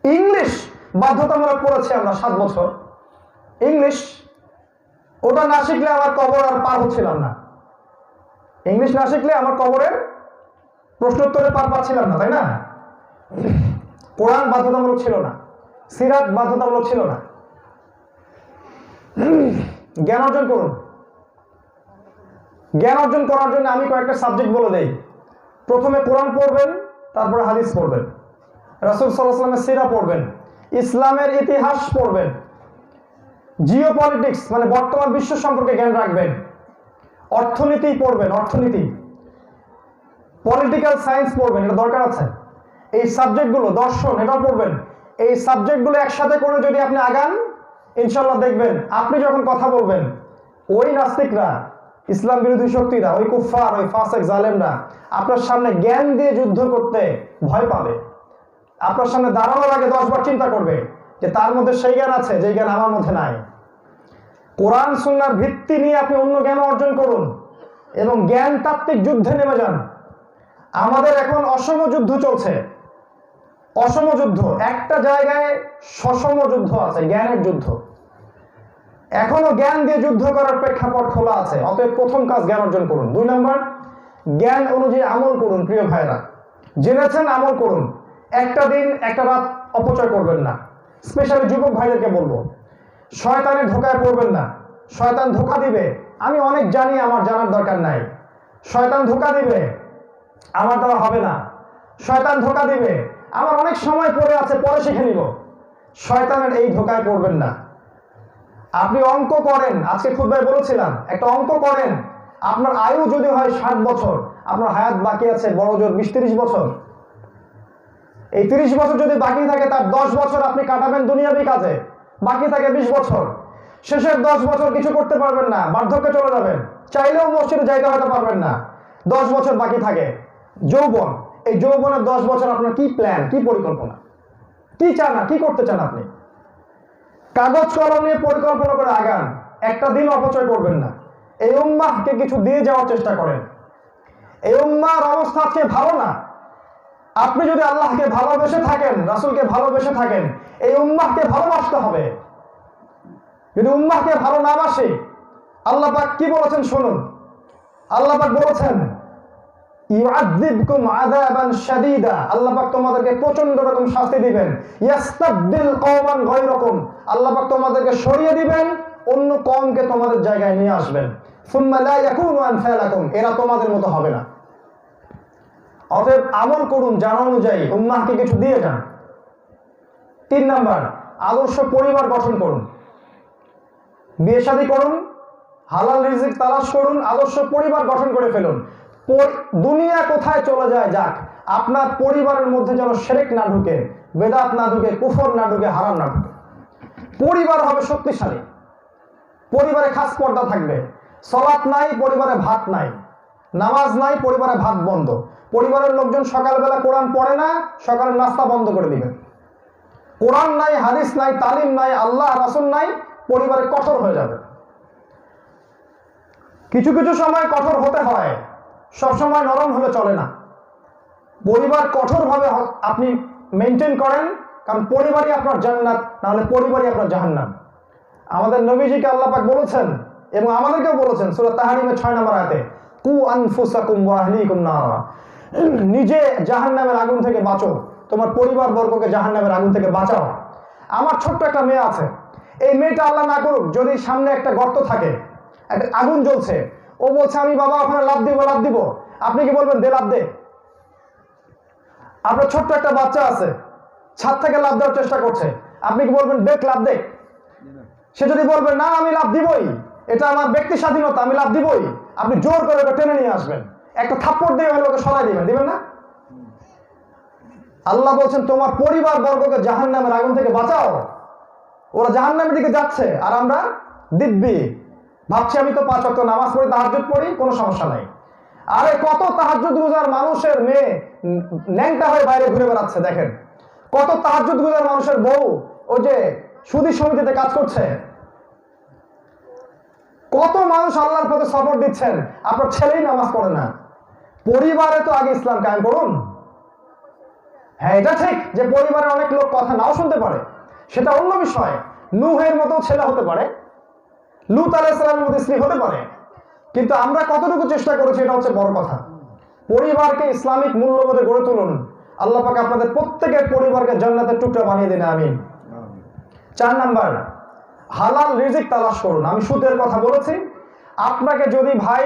ইংলিশ বাধ্যতামূলক করেছি আমরা 7 বছর, ইংলিশ ওটা না শিখলে আমার কবর আর পার হচ্ছিলাম না। ইংলিশ না শিখলে আমার কবরের প্রশ্নোত্তরে পার পাচ্ছিলাম না, তাই না? কোরআন বাধ্যতামূলক ছিল না, সিরাত বাধ্যতামূলক ছিল না। জ্ঞান অর্জন করুন। জ্ঞান অর্জন করার জন্য আমি কয়েকটা সাবজেক্ট বলে দেই। প্রথমে কোরআন পড়বেন, তারপরে হাদিস পড়বেন, রাসূল সাল্লাল্লাহু আলাইহি ওয়াসাল্লামের সিরা পড়বেন, ইসলামের ইতিহাস পড়বেন, জিও পলিটিক্স মানে বর্তমান বিশ্ব সম্পর্কে জ্ঞান রাখবেন, অর্থনীতি পড়বেন, অর্থনীতি, পলিটিক্যাল সায়েন্স পড়বেন, এটা দরকার আছে। এই সাবজেক্টগুলো, দর্শন এটাও পড়বেন। এই সাবজেক্টগুলো একসাথে করে যদি আপনি আগান, ইনশাল্লাহ দেখবেন আপনি যখন কথা বলবেন ওই নাস্তিকরা, ইসলাম বিরোধী শক্তিরা, ওই কুফফার, ওই ফাসেক জালেমরা আপনার সামনে জ্ঞান দিয়ে যুদ্ধ করতে ভয় পাবে। আপনার সামনে দাঁড়ানোর আগে 10 বার চিন্তা করবে যে তার মধ্যে সেই জ্ঞান আছে যেই জ্ঞান আমার মধ্যে নাই। কোরআন সুন্নাহর ভিত্তি নিয়ে আপনি অন্য জ্ঞান অর্জন করুন এবং জ্ঞান তাত্ত্বিক যুদ্ধে নেমে যান। আমাদের এখন অসম যুদ্ধ চলছে, অসম যুদ্ধ। একটা জায়গায় সসম যুদ্ধ আছে, জ্ঞানের যুদ্ধ। এখনো জ্ঞান দিয়ে যুদ্ধ করার প্রেক্ষাপট খোলা আছে। অতএব প্রথম কাজ জ্ঞান অর্জন করুন। 2 নম্বর, জ্ঞান অনুযায়ী আমল করুন। প্রিয় ভাইরা, জেনেছেন আমল করুন। একটা দিন একটা রাত অপচয় করবেন না। স্পেশালি যুবক ভাইদেরকে বলবো, শয়তানের ধোকায় পড়বেন না। শয়তান ধোকা দিবে, আমি অনেক জানি, আমার জানার দরকার নাই। শয়তান ধোকা দিবে, আমার দ্বারা হবে না। শয়তান ধোকা দিবে, আমার অনেক সময় পড়ে আছে, পরে শিখে নিব। শয়তানের এই ধোকায় পড়বেন না। আপনি অঙ্ক করেন, আজকে খুতবায় বলেছিলাম, একটা অঙ্ক করেন। আপনার আয়ু যদি হয় 60 বছর, আপনার হায়াত বাকি আছে বড় জোর 20-30 বছর। এই 30 বছর যদি বাকি থাকে, তার 10 বছর আপনি কাটাবেন দুনিয়াবি কাজে, বাকি থাকে 20 বছর। শেষের 10 বছর কিছু করতে পারবেন না, বার্ধক্যে চলে যাবেন, চাইলেও মসজিদে যাইতে হয়তো পারবেন না। 10 বছর বাকি থাকে যৌবন। এই যৌবনের 10 বছর আপনার কি প্ল্যান, কি পরিকল্পনা, কি চান, কি করতে চান আপনি? কাগজ কলম নিয়ে পরিকল্পনা করে আগান, একটা দিন অপচয় করবেন না। এই উম্মাহকে কিছু দিয়ে যাওয়ার চেষ্টা করেন। এই উম্মাহর অবস্থা আজকে ভালো না। আপনি যদি আল্লাহকে ভালোবেসে থাকেন, রাসূলকে ভালোবেসে থাকেন, এই উম্মাহকে ভালোবাসতে হবে। যদি উম্মাহকে ভালো না বাসে, আল্লাহ পাক কি বলেছেন শুনুন। আল্লাহ পাক বলেছেন ইউআযিবকুম আযাবান শাদীদা, আল্লাহ পাক তোমাদেরকে প্রচন্ড রকম শাস্তি দিবেন। ইয়াস্তাবদিল কওমান গায়রাকুম, আল্লাহ পাক তোমাদেরকে সরিয়ে দিবেন, অন্য কওমকে তোমাদের জায়গায় নিয়ে আসবেন। সুম্মা লা ইয়াকুনু আমসালাকুম, এরা তোমাদের মতো হবে না। অতএব আমল করুন জানা অনুযায়ী, উম্মাহকে কিছু দিয়ে যান। 3 নাম্বার, আদর্শ পরিবার গঠন করুন। বিয়ে শাদী করুন, হালাল রিজিক তালাশ করুন, আদর্শ পরিবার গঠন করে ফেলুন। দুনিয়া কোথায় চলে যায় যাক, আপনার পরিবারের মধ্যে যেন শিরক না ঢুকে, বেদাত না ঢুকে, কুফর না ঢুকে, হারাম না ঢুকে। পরিবার হবে শক্তিশালী, পরিবারে খাস পর্দা থাকবে। সালাত নাই, পরিবারে ভাত নাই। নামাজ নাই, পরিবারে ভাত বন্ধ। পরিবারের লোকজন সকালবেলা কোরআন পড়ে না, সকালের নাস্তা বন্ধ করে দিবেন। কোরআন নাই, হাদিস নাই, তালিম নাই, আল্লাহ রাসূল নাই, পরিবারে কঠোর হয়ে যাবে। কিছু কিছু সময় কঠোর হতে হয়, সবসময় নরম হলে চলে না। পরিবার কঠোরভাবে আপনি মেনটেন করেন, কারণ পরিবারই আপনার জান্নাত, নাহলে পরিবারই আপনার জাহান্নাম। আমাদের নবীজিকে আল্লাহ পাক বলেছেন এবং আমাদেরকেও বলেছেন সূরা তাহরিমের 6 নম্বর আয়াতে, কু আনফুসাকুম ওয়া আহলিকুম নারা, নিজে জাহান্নামের আগুন থেকে বাঁচো, তোমার পরিবার বর্গকে জাহান্নামের আগুন থেকে বাঁচাও। আমার ছোট্ট একটা মেয়ে আছে, এই মেয়েটা আল্লাহ না করুক যদি সামনে একটা গর্ত থাকে, একটা আগুন জ্বলছে, ও বলছে আমি বাবা ওখানে লাফ দিব, আপনি কি বলবেন দে লাফ দে? আপনার ছোট্ট একটা বাচ্চা আছে, ছাদ থেকে লাফ দেওয়ার চেষ্টা করছে, আপনি কি বলবেন দেখ লাফ দেখ? সে যদি বলবে না আমি লাফ দিবই, এটা আমার ব্যক্তি স্বাধীনতা, আমি লাফ দিবই, আপনি জোর করে ওকে টেনে নিয়ে আসবেন, একটা থাপ্পড় দিয়ে হলে ওকে সরাই দিবেন না? আল্লাহ বলছেন তোমার পরিবার বর্গকে জাহান্নামের আগুন থেকে বাঁচাও। ওরা জাহান্নামের দিকে যাচ্ছে আর আমরা দিব্যি ভাবছি আমি তো 5 ওয়াক্ত নামাজ পড়ি, তাহাজ্জুদ পড়ি, কোনো সমস্যা নাই। আরে কত তাহাজ্জুদ গুজার মানুষের মেয়ে ন্যাংটা হয়ে বাইরে ঘুরে বেড়াচ্ছে, দেখেন কত তাহাজ্জুদ গুজার মানুষের বউ ওই যে সুদী সমিতিতে কাজ করছে। কত মানুষ আল্লাহর পথে সফর দিচ্ছেন, আপনার ছেলেই নামাজ পড়ে না। পরিবারে তো আগে ইসলাম কায়েম করুন। হ্যাঁ, এটা ঠিক যে পরিবারে অনেক লোক কথা নাও শুনতে পারে, সেটা অন্য বিষয়। নূহের মতো ছেলে হতে পারে, লূত আলাইহিস সালামের মতো স্ত্রী হতে পারে, কিন্তু আমরা কতটুকু চেষ্টা করেছি এটা হচ্ছে বড় কথা। পরিবারকে ইসলামিক মূল্যবোধে গড়ে তুলুন। আল্লাহ পাক আপনাদের প্রত্যেকের পরিবারকে জান্নাতের টুকরা বানিয়ে দিন, আমিন। 4 নাম্বার, হালাল রিজিক তালাশ করুন। আমি সুদের কথা বলেছি, আপনাকে যদি ভাই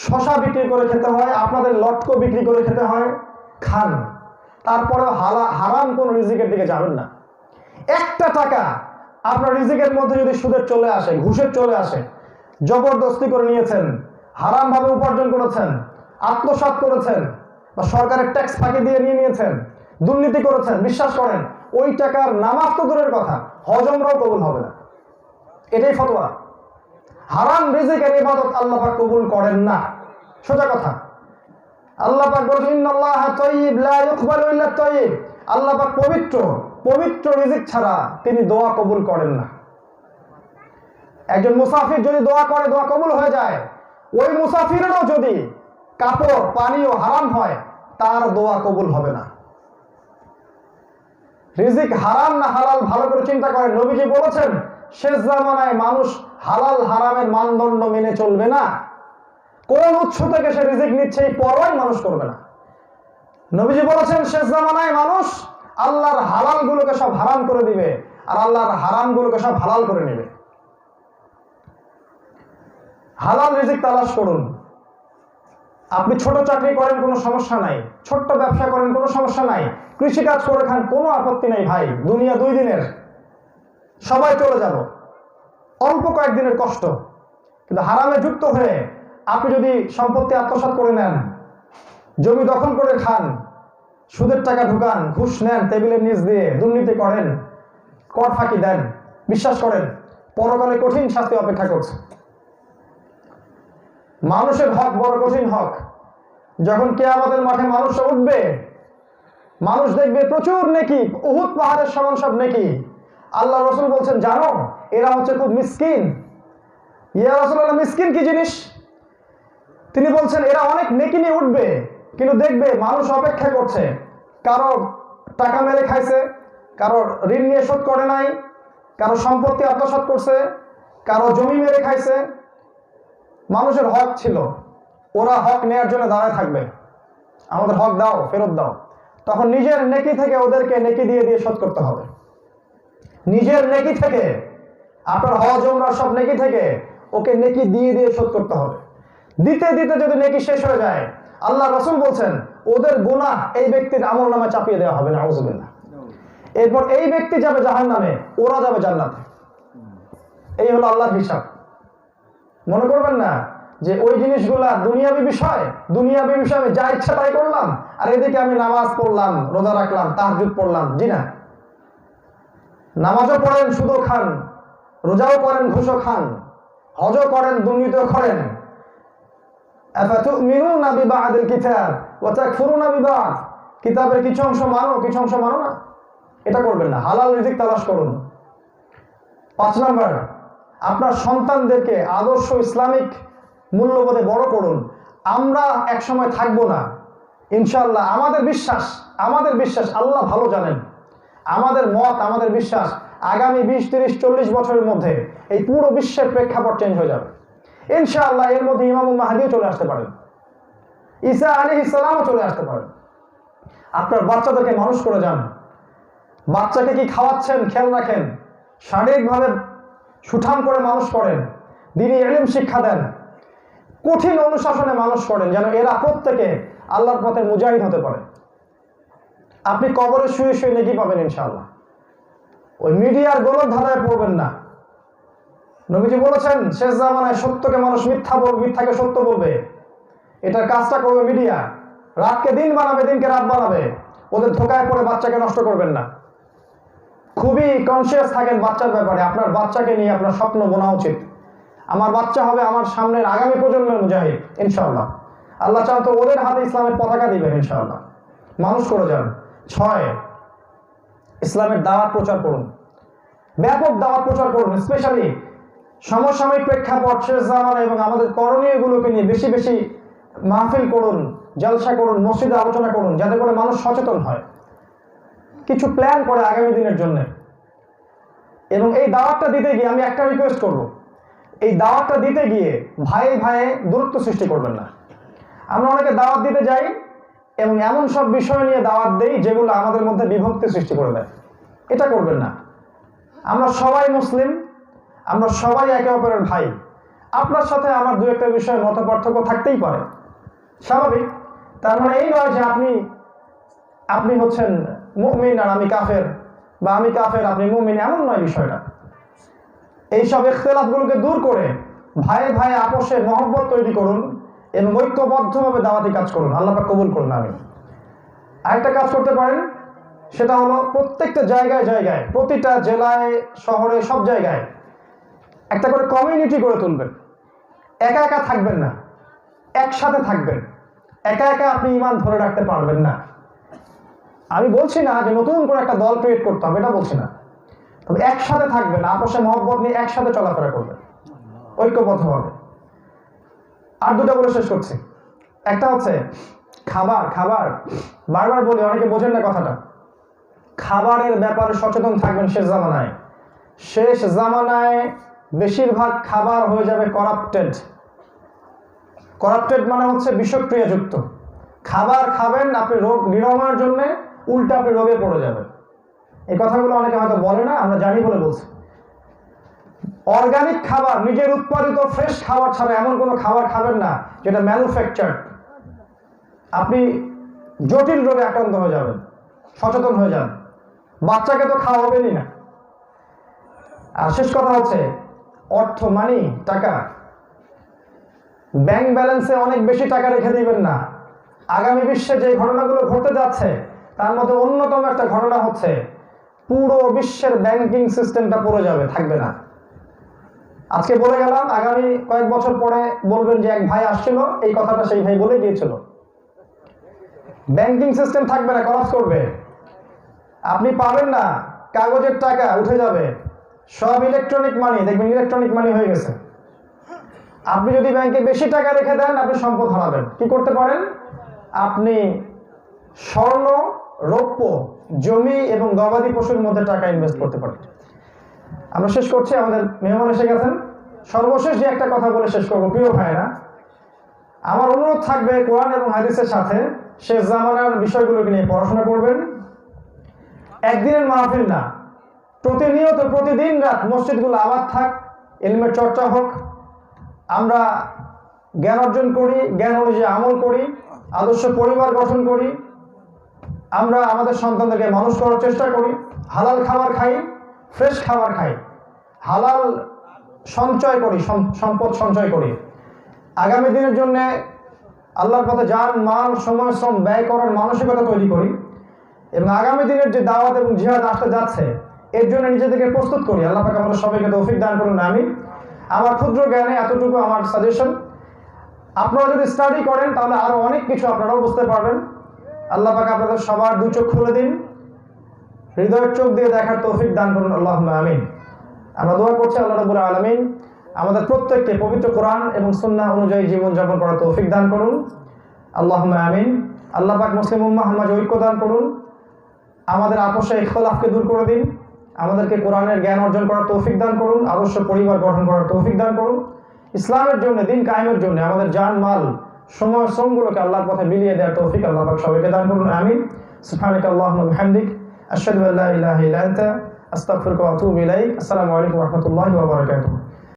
শশা বিক্রি করে খেতে হয়, আপনাদের লটকো বিক্রি করে খেতে হয়, খান, তারপরে হারাম কোন রিজিকের দিকে যাবেন না। একটা টাকা আপনার রিজিকের মধ্যে যদি সুদের চলে আসে, ঘুষের চলে আসে, জবরদস্তি করে নিয়েছেন, হারাম ভাবে উপার্জন করেছেন, আত্মসাৎ করেছেন, বা সরকারের ট্যাক্স ফাঁকি দিয়ে নিয়েছেন, দুর্নীতি করেছেন, বিশ্বাস করেন ওই টাকার নামাজ তো দূরের কথা, হজমরাও কবুল হবে না। এটাই ফতোয়া। হারাম রিজিকের ইবাদত আল্লাহ পাক কবুল করেন না, সোজা কথা। আল্লাহ পাক বলেন ইন্নাল্লাহা তাইয়্যিব লা ইকবালু ইল্লা তাইয়্যিব, আল্লাহ পাক পবিত্র, পবিত্র রিজিক ছাড়া তিনি দোয়া কবুল করেন না। একজন মুসাফির যদি দোয়া করে, দোয়া কবুল হয়ে যায়। ওই মুসাফিরেরও যদি কাপড় পানীয় হারাম হয়, তার দোয়া কবুল হবে না। রিজিক হারাম না হালাল ভালো করে চিন্তা করেন। নবীজি বলেছেন শেষ জামানায় মানুষ হালাল হারামের মানদণ্ড মেনে চলবে না। কোন উৎস থেকে সে রিজিক নিচ্ছে এই পরোয়াই মানুষ করবে না। নবীজি বলেছেন শেষ জামানায় মানুষ আল্লাহর হালাল গুলোকে সব হারাম করে দিবে আর আল্লাহর হারাম গুলোকে সব হালাল করে নেবে। হালাল রিজিক তালাশ করুন। আপনি ছোট চাকরি করেন, কোনো সমস্যা নাই, ছোট্ট ব্যবসা করেন, কোনো সমস্যা নাই, কৃষিকাজ করে খান, কোনো আপত্তি নাই ভাই। দুনিয়া 2 দিনের, সবাই চলে যাব, অল্প কয়েকদিনের কষ্ট। কিন্তু হারামে যুক্ত হয়ে আপনি যদি সম্পত্তি আত্মসাৎ করে নেন, জমি দখল করে খান, সুদের টাকা ঢুকান, ঘুষ নেন টেবিলের নিচ দিয়ে, দুর্নীতি করেন, কর ফাঁকি দেন, বিশ্বাস করেন পরকালে কঠিন শাস্তি অপেক্ষা করছে। মানুষের হক বড় কঠিন হক। যখন কিয়ামতের মাঠে মানুষ উঠবে, মানুষ দেখবে প্রচুর নেকি, উহুদ পাহাড়ের সমান সব নেকি। আল্লাহ রাসূল বলছেন জানো এরা হচ্ছে খুব মিসকিন। ইয়া রাসূলুল্লাহ, মিসকিন কি জিনিস? তিনি বলছেন এরা অনেক নেকি নিয়ে উঠবে, কিন্তু দেখবে মানুষ অপেক্ষা করছে। কারো টাকা মেরে খাইছে, কারো ঋণ নিয়ে শোধ করে নাই, কারো সম্পত্তি আত্মসাৎ করছে, কারো জমি মেরে খাইছে। মানুষের হক ছিল, ওরা হক নেয়ার জন্য দাঁড়ায় থাকবে, আমাদের হক দাও, ফেরত দাও। তখন নিজের নেকি থেকে ওদেরকে নেকি দিয়ে দিয়ে শোধ করতে হবে। নিজের নেকি থেকে, আপনার হজ উমরা সব নেকি থেকে ওকে নেকি দিয়ে দিয়ে শোধ করতে হবে। দিতে দিতে যদি নেকি শেষ হয়ে যায়, আল্লাহ রাসূল বলছেন ওদের গুনাহ এই ব্যক্তির আমলনামা চাপিয়ে দেওয়া হবে না, নাউযুবিল্লাহ। এরপর এই ব্যক্তি যাবে জাহান্নামে, ওরা যাবে জান্নাতে। এই হলো আল্লাহর হিসাব। মনে করবেন না যে ওই জিনিসগুলা দুনিয়াবী বিষয়, দুনিয়াবী বিষয় আমি যা ইচ্ছা তাই করলাম আর এদিকে আমি নামাজ পড়লাম, রোজা রাখলাম, তাহাজ্জুদ পড়লাম। জি না, নামাজও পড়েন, সুদও খান, রোজাও করেন, ঘুষও খান, হজও করেন, দুর্নীতিও করেন। আফাতুমিনুনা বিবাদিল কিতাব ওয়া তাকফুরুনা বিবাদ, কিতাবের কিছু অংশ মানো, কিছু অংশ মানো না। এটা করবেন না। হালাল রিজিক তালাশ করুন। 5 নাম্বার, আপনার সন্তানদেরকে আদর্শ ইসলামিক মূল্যবোধে বড় করুন। আমরা একসময় থাকবো না ইনশাআল্লাহ। আমাদের বিশ্বাস আল্লাহ ভালো জানেন। আমাদের মত, আমাদের বিশ্বাস আগামী 20, 30, 40 বছরের মধ্যে এই পুরো বিশ্বের প্রেক্ষাপট চেঞ্জ হয়ে যাবে ইনশাআল্লাহ। এর মধ্যে ইমামুল মাহদিও চলে আসতে পারেন, ঈসা আলাইহিস সালামও চলে আসতে পারেন। আপনার বাচ্চাদেরকে মানুষ করে যান। বাচ্চাকে কি খাওয়াচ্ছেন খেয়াল রাখেন, শারীরিকভাবে সুঠাম করে মানুষ করেন, দ্বীনি ইলম শিক্ষা দেন, কঠিন অনুশাসনে মানুষ করেন, যেন এরা প্রত্যেকে আল্লাহর পথে মুজাহিদ হতে পারে। আপনি কবরে শুয়ে শুয়ে নেকি পাবেন ইনশাআল্লাহ। ওই মিডিয়ার গোলক ধাঁধায় পড়বেন না। নবীজি বলেছেন শেষ জামানায় সত্যকে মানুষ মিথ্যাকে সত্য বলবে। এটার কাজটা করবে মিডিয়া। রাতকে দিন বানাবে, দিনকে রাত বানাবে। ওদের ধোকায় পড়ে বাচ্চাকে নষ্ট করবেন না। খুবই কনসিয়াস থাকেন বাচ্চার ব্যাপারে। আপনার বাচ্চাকে নিয়ে আপনার স্বপ্ন বোনা উচিত। আমার বাচ্চা হবে আমার সামনের আগামী প্রজন্মের মুজাহিদ ইনশাআল্লাহ। আল্লাহ চান তো ওদের হাতে ইসলামের পতাকা দিবেন ইনশাআল্লাহ। মানুষ করে যান। 6, ইসলামের দাওয়াত প্রচার করুন, ব্যাপক দাওয়াত প্রচার করুন। স্পেশালি সমসাময়িক প্রেক্ষাপট, শেষ জামানা এবং আমাদের করণীয়গুলোকে নিয়ে বেশি বেশি মাহফিল করুন, জলসা করুন, মসজিদে আলোচনা করুন, যাতে করে মানুষ সচেতন হয়, কিছু প্ল্যান করে আগামী দিনের জন্য। এবং এই দাওয়াতটা দিতে গিয়ে আমি একটা রিকোয়েস্ট করব, এই দাওয়াতটা দিতে গিয়ে ভাইয়ে দূরত্ব সৃষ্টি করবেন না। আমরা অনেকে দাওয়াত দিতে যাই এবং এমন সব বিষয় নিয়ে দাওয়াত দেই যেগুলো আমাদের মধ্যে বিভক্তি সৃষ্টি করে দেয়। এটা করবেন না। আমরা সবাই মুসলিম, আমরা সবাই একে অপরের ভাই। আপনার সাথে আমার দু একটা বিষয়ে মত পার্থক্য থাকতেই পারে, স্বাভাবিক। তার মানে এই নয় যে আপনি হচ্ছেন মুমিন আর আমি কাফের, বা আমি কাফের আপনি মুমিন, এমন নয় বিষয়টা। এইসব ইখতিলাফগুলোকে দূর করে ভাইয়ে আপোষে মহব্বত তৈরি করুন এবং ঐক্যবদ্ধভাবে দাওয়াতি কাজ করুন। আল্লাহ পাক কবুল করুন। আমি আরেকটা কাজ করতে পারেন, সেটা হলো প্রত্যেকটা জায়গায়, প্রতিটা জেলায়, শহরে, সব জায়গায় একটা করে কমিউনিটি গড়ে তুলবেন। একা একা থাকবেন না, একসাথে থাকবেন। একা একা আপনি ঈমান ধরে রাখতে পারবেন না। আমি বলছি না যে নতুন করে একটা দল ক্রিয়েট করতে হবে, এটা বলছি না। তবে একসাথে থাকবেন, আপোষে মহব্বত নিয়ে একসাথে চলাফেরা করবেন ঐক্যবদ্ধভাবে। আর দুটো বলে শেষ করছি। একটা হচ্ছে খাবার। বারবার বলি, অনেকে বোঝেন না কথাটা। খাবারের ব্যাপারে সচেতন থাকবেন। শেষ জামানায় বেশিরভাগ খাবার হয়ে যাবে করাপ্টেড মানে হচ্ছে বিষক্রিয়াযুক্ত। খাবার খাবেন আপনি রোগ নিরাময়ের জন্য, উল্টা আপনি রোগে পড়ে যাবেন। এই কথাগুলো অনেকে হয়তো বলে না, আমরা জানি বলে বলছি। অর্গানিক খাবার, নিজের উৎপাদিত ফ্রেশ খাবার ছাড়া এমন কোনো খাবার খাবেন না যেটা ম্যানুফ্যাকচার্ড। আপনি জটিল রোগে আক্রান্ত হয়ে যাবেন। সচেতন হয়ে যান। বাচ্চাকে তো খাওয়াবেনই না। আর শেষ কথা হচ্ছে টাকা। ব্যাংক ব্যালেন্সে অনেক বেশি টাকা রেখে দিবেন না। আগামী বিশ্বে যে ঘটনাগুলো ঘটতে যাচ্ছে তার মধ্যে অন্যতম একটা ঘটনা হচ্ছে পুরো বিশ্বের ব্যাংকিং সিস্টেমটা পড়ে যাবে, থাকবে না। আজকে বলে গেলাম, আগামী কয়েক বছর পরে বলবেন যে এক ভাই আসছিল, এই কথাটা সেই ভাই বলে গিয়েছিল। ব্যাংকিং সিস্টেম থাকবে না, কলাপস করবে। আপনি পাবেন না, কাগজের টাকা উঠে যাবে, সব ইলেকট্রনিক মানি। দেখবেন ইলেকট্রনিক মানি হয়ে গেছে। আপনি যদি ব্যাংকে বেশি টাকা রেখে দেন, আপনি সম্পদ হারাবেন। কি করতে পারেন? আপনি স্বর্ণ, রৌপ্য, জমি এবং গবাদি পশুর মধ্যে টাকা ইনভেস্ট করতে পারেন। আমরা শেষ করছি, আমাদের মেহমান এসে গেছেন। সর্বশেষ যে একটা কথা বলে শেষ করবো, প্রিয় ভাইয়েরা, আমার অনুরোধ থাকবে কোরআন এবং হাদিসের সাথে শেষ জামানার বিষয়গুলোকে নিয়ে পড়াশোনা করবেন। একদিনের মাহফিল না, প্রতিনিয়ত প্রতিদিন রাত মসজিদগুলো আবাদ থাক, ইলমের চর্চা হোক, আমরা জ্ঞান অর্জন করি, জ্ঞান অনুযায়ী আমল করি, আদর্শ পরিবার গঠন করি, আমরা আমাদের সন্তানদেরকে মানুষ করার চেষ্টা করি, হালাল খাবার খাই, ফ্রেশ খাবার খাই, হালাল সঞ্চয় করি, সম্পদ সঞ্চয় করি। আগামী দিনের জন্য আল্লাহর পথে যান মাল সময় শ্রম ব্যয় করার মানসিকতা তৈরি করি এবং আগামী দিনের যে দাওয়াত এবং জিহাদ আসতে যাচ্ছে এর জন্য নিজেদেরকে প্রস্তুত করি। আল্লাহ পাক আমাদের সবাইকে তৌফিক দান করুন, আমিন। আমার ক্ষুদ্র জ্ঞানে এতটুকু আমার সাজেশন। আপনারা যদি স্টাডি করেন তাহলে আরো অনেক কিছু আপনারাও বুঝতে পারবেন। আল্লাহ পাক আপনাদের সবার দুই চোখ খুলে দিন, হৃদয়ের চোখ দিয়ে দেখার তৌফিক দান করুন, আল্লাহুম্মা আমিন। আমরা দোয়া করছি আল্লাহ রাব্বুল আলামিন আমাদের প্রত্যেককে পবিত্র কোরআন এবং সুন্নাহ অনুযায়ী জীবনযাপন করার তৌফিক দান করুন, আল্লাহুম্মা আমিন। আল্লাহ পাক মুসলিম উম্মাহ মাঝে ঐক্য দান করুন, আমাদের আপোষে ইখতিলাফকে দূর করে দিন, আমাদেরকে কোরআনের জ্ঞান অর্জন করার তৌফিক দান করুন, আদর্শ পরিবার গঠন করার তৌফিক দান করুন। ইসলামের জন্য, দিন কায়েমের জন্য আমাদের জান মাল সময় শ্রমগুলোকে আল্লাহর পথে বিলিয়ে দেওয়ার তৌফিক আল্লাহ পাক সবাইকে দান করুন, আমিন। সুবহানাকা আল্লাহুম্মা ওয়া বিহামদিক আশহাদু আল্লা ইলাহা ইল্লা আনতা আস্তাগফিরুকা ওয়া আতুবু ইলাইক। আসসালামু আলাইকুম ওয়া রাহমাতুল্লাহি ওয়া বারাকাতুহু।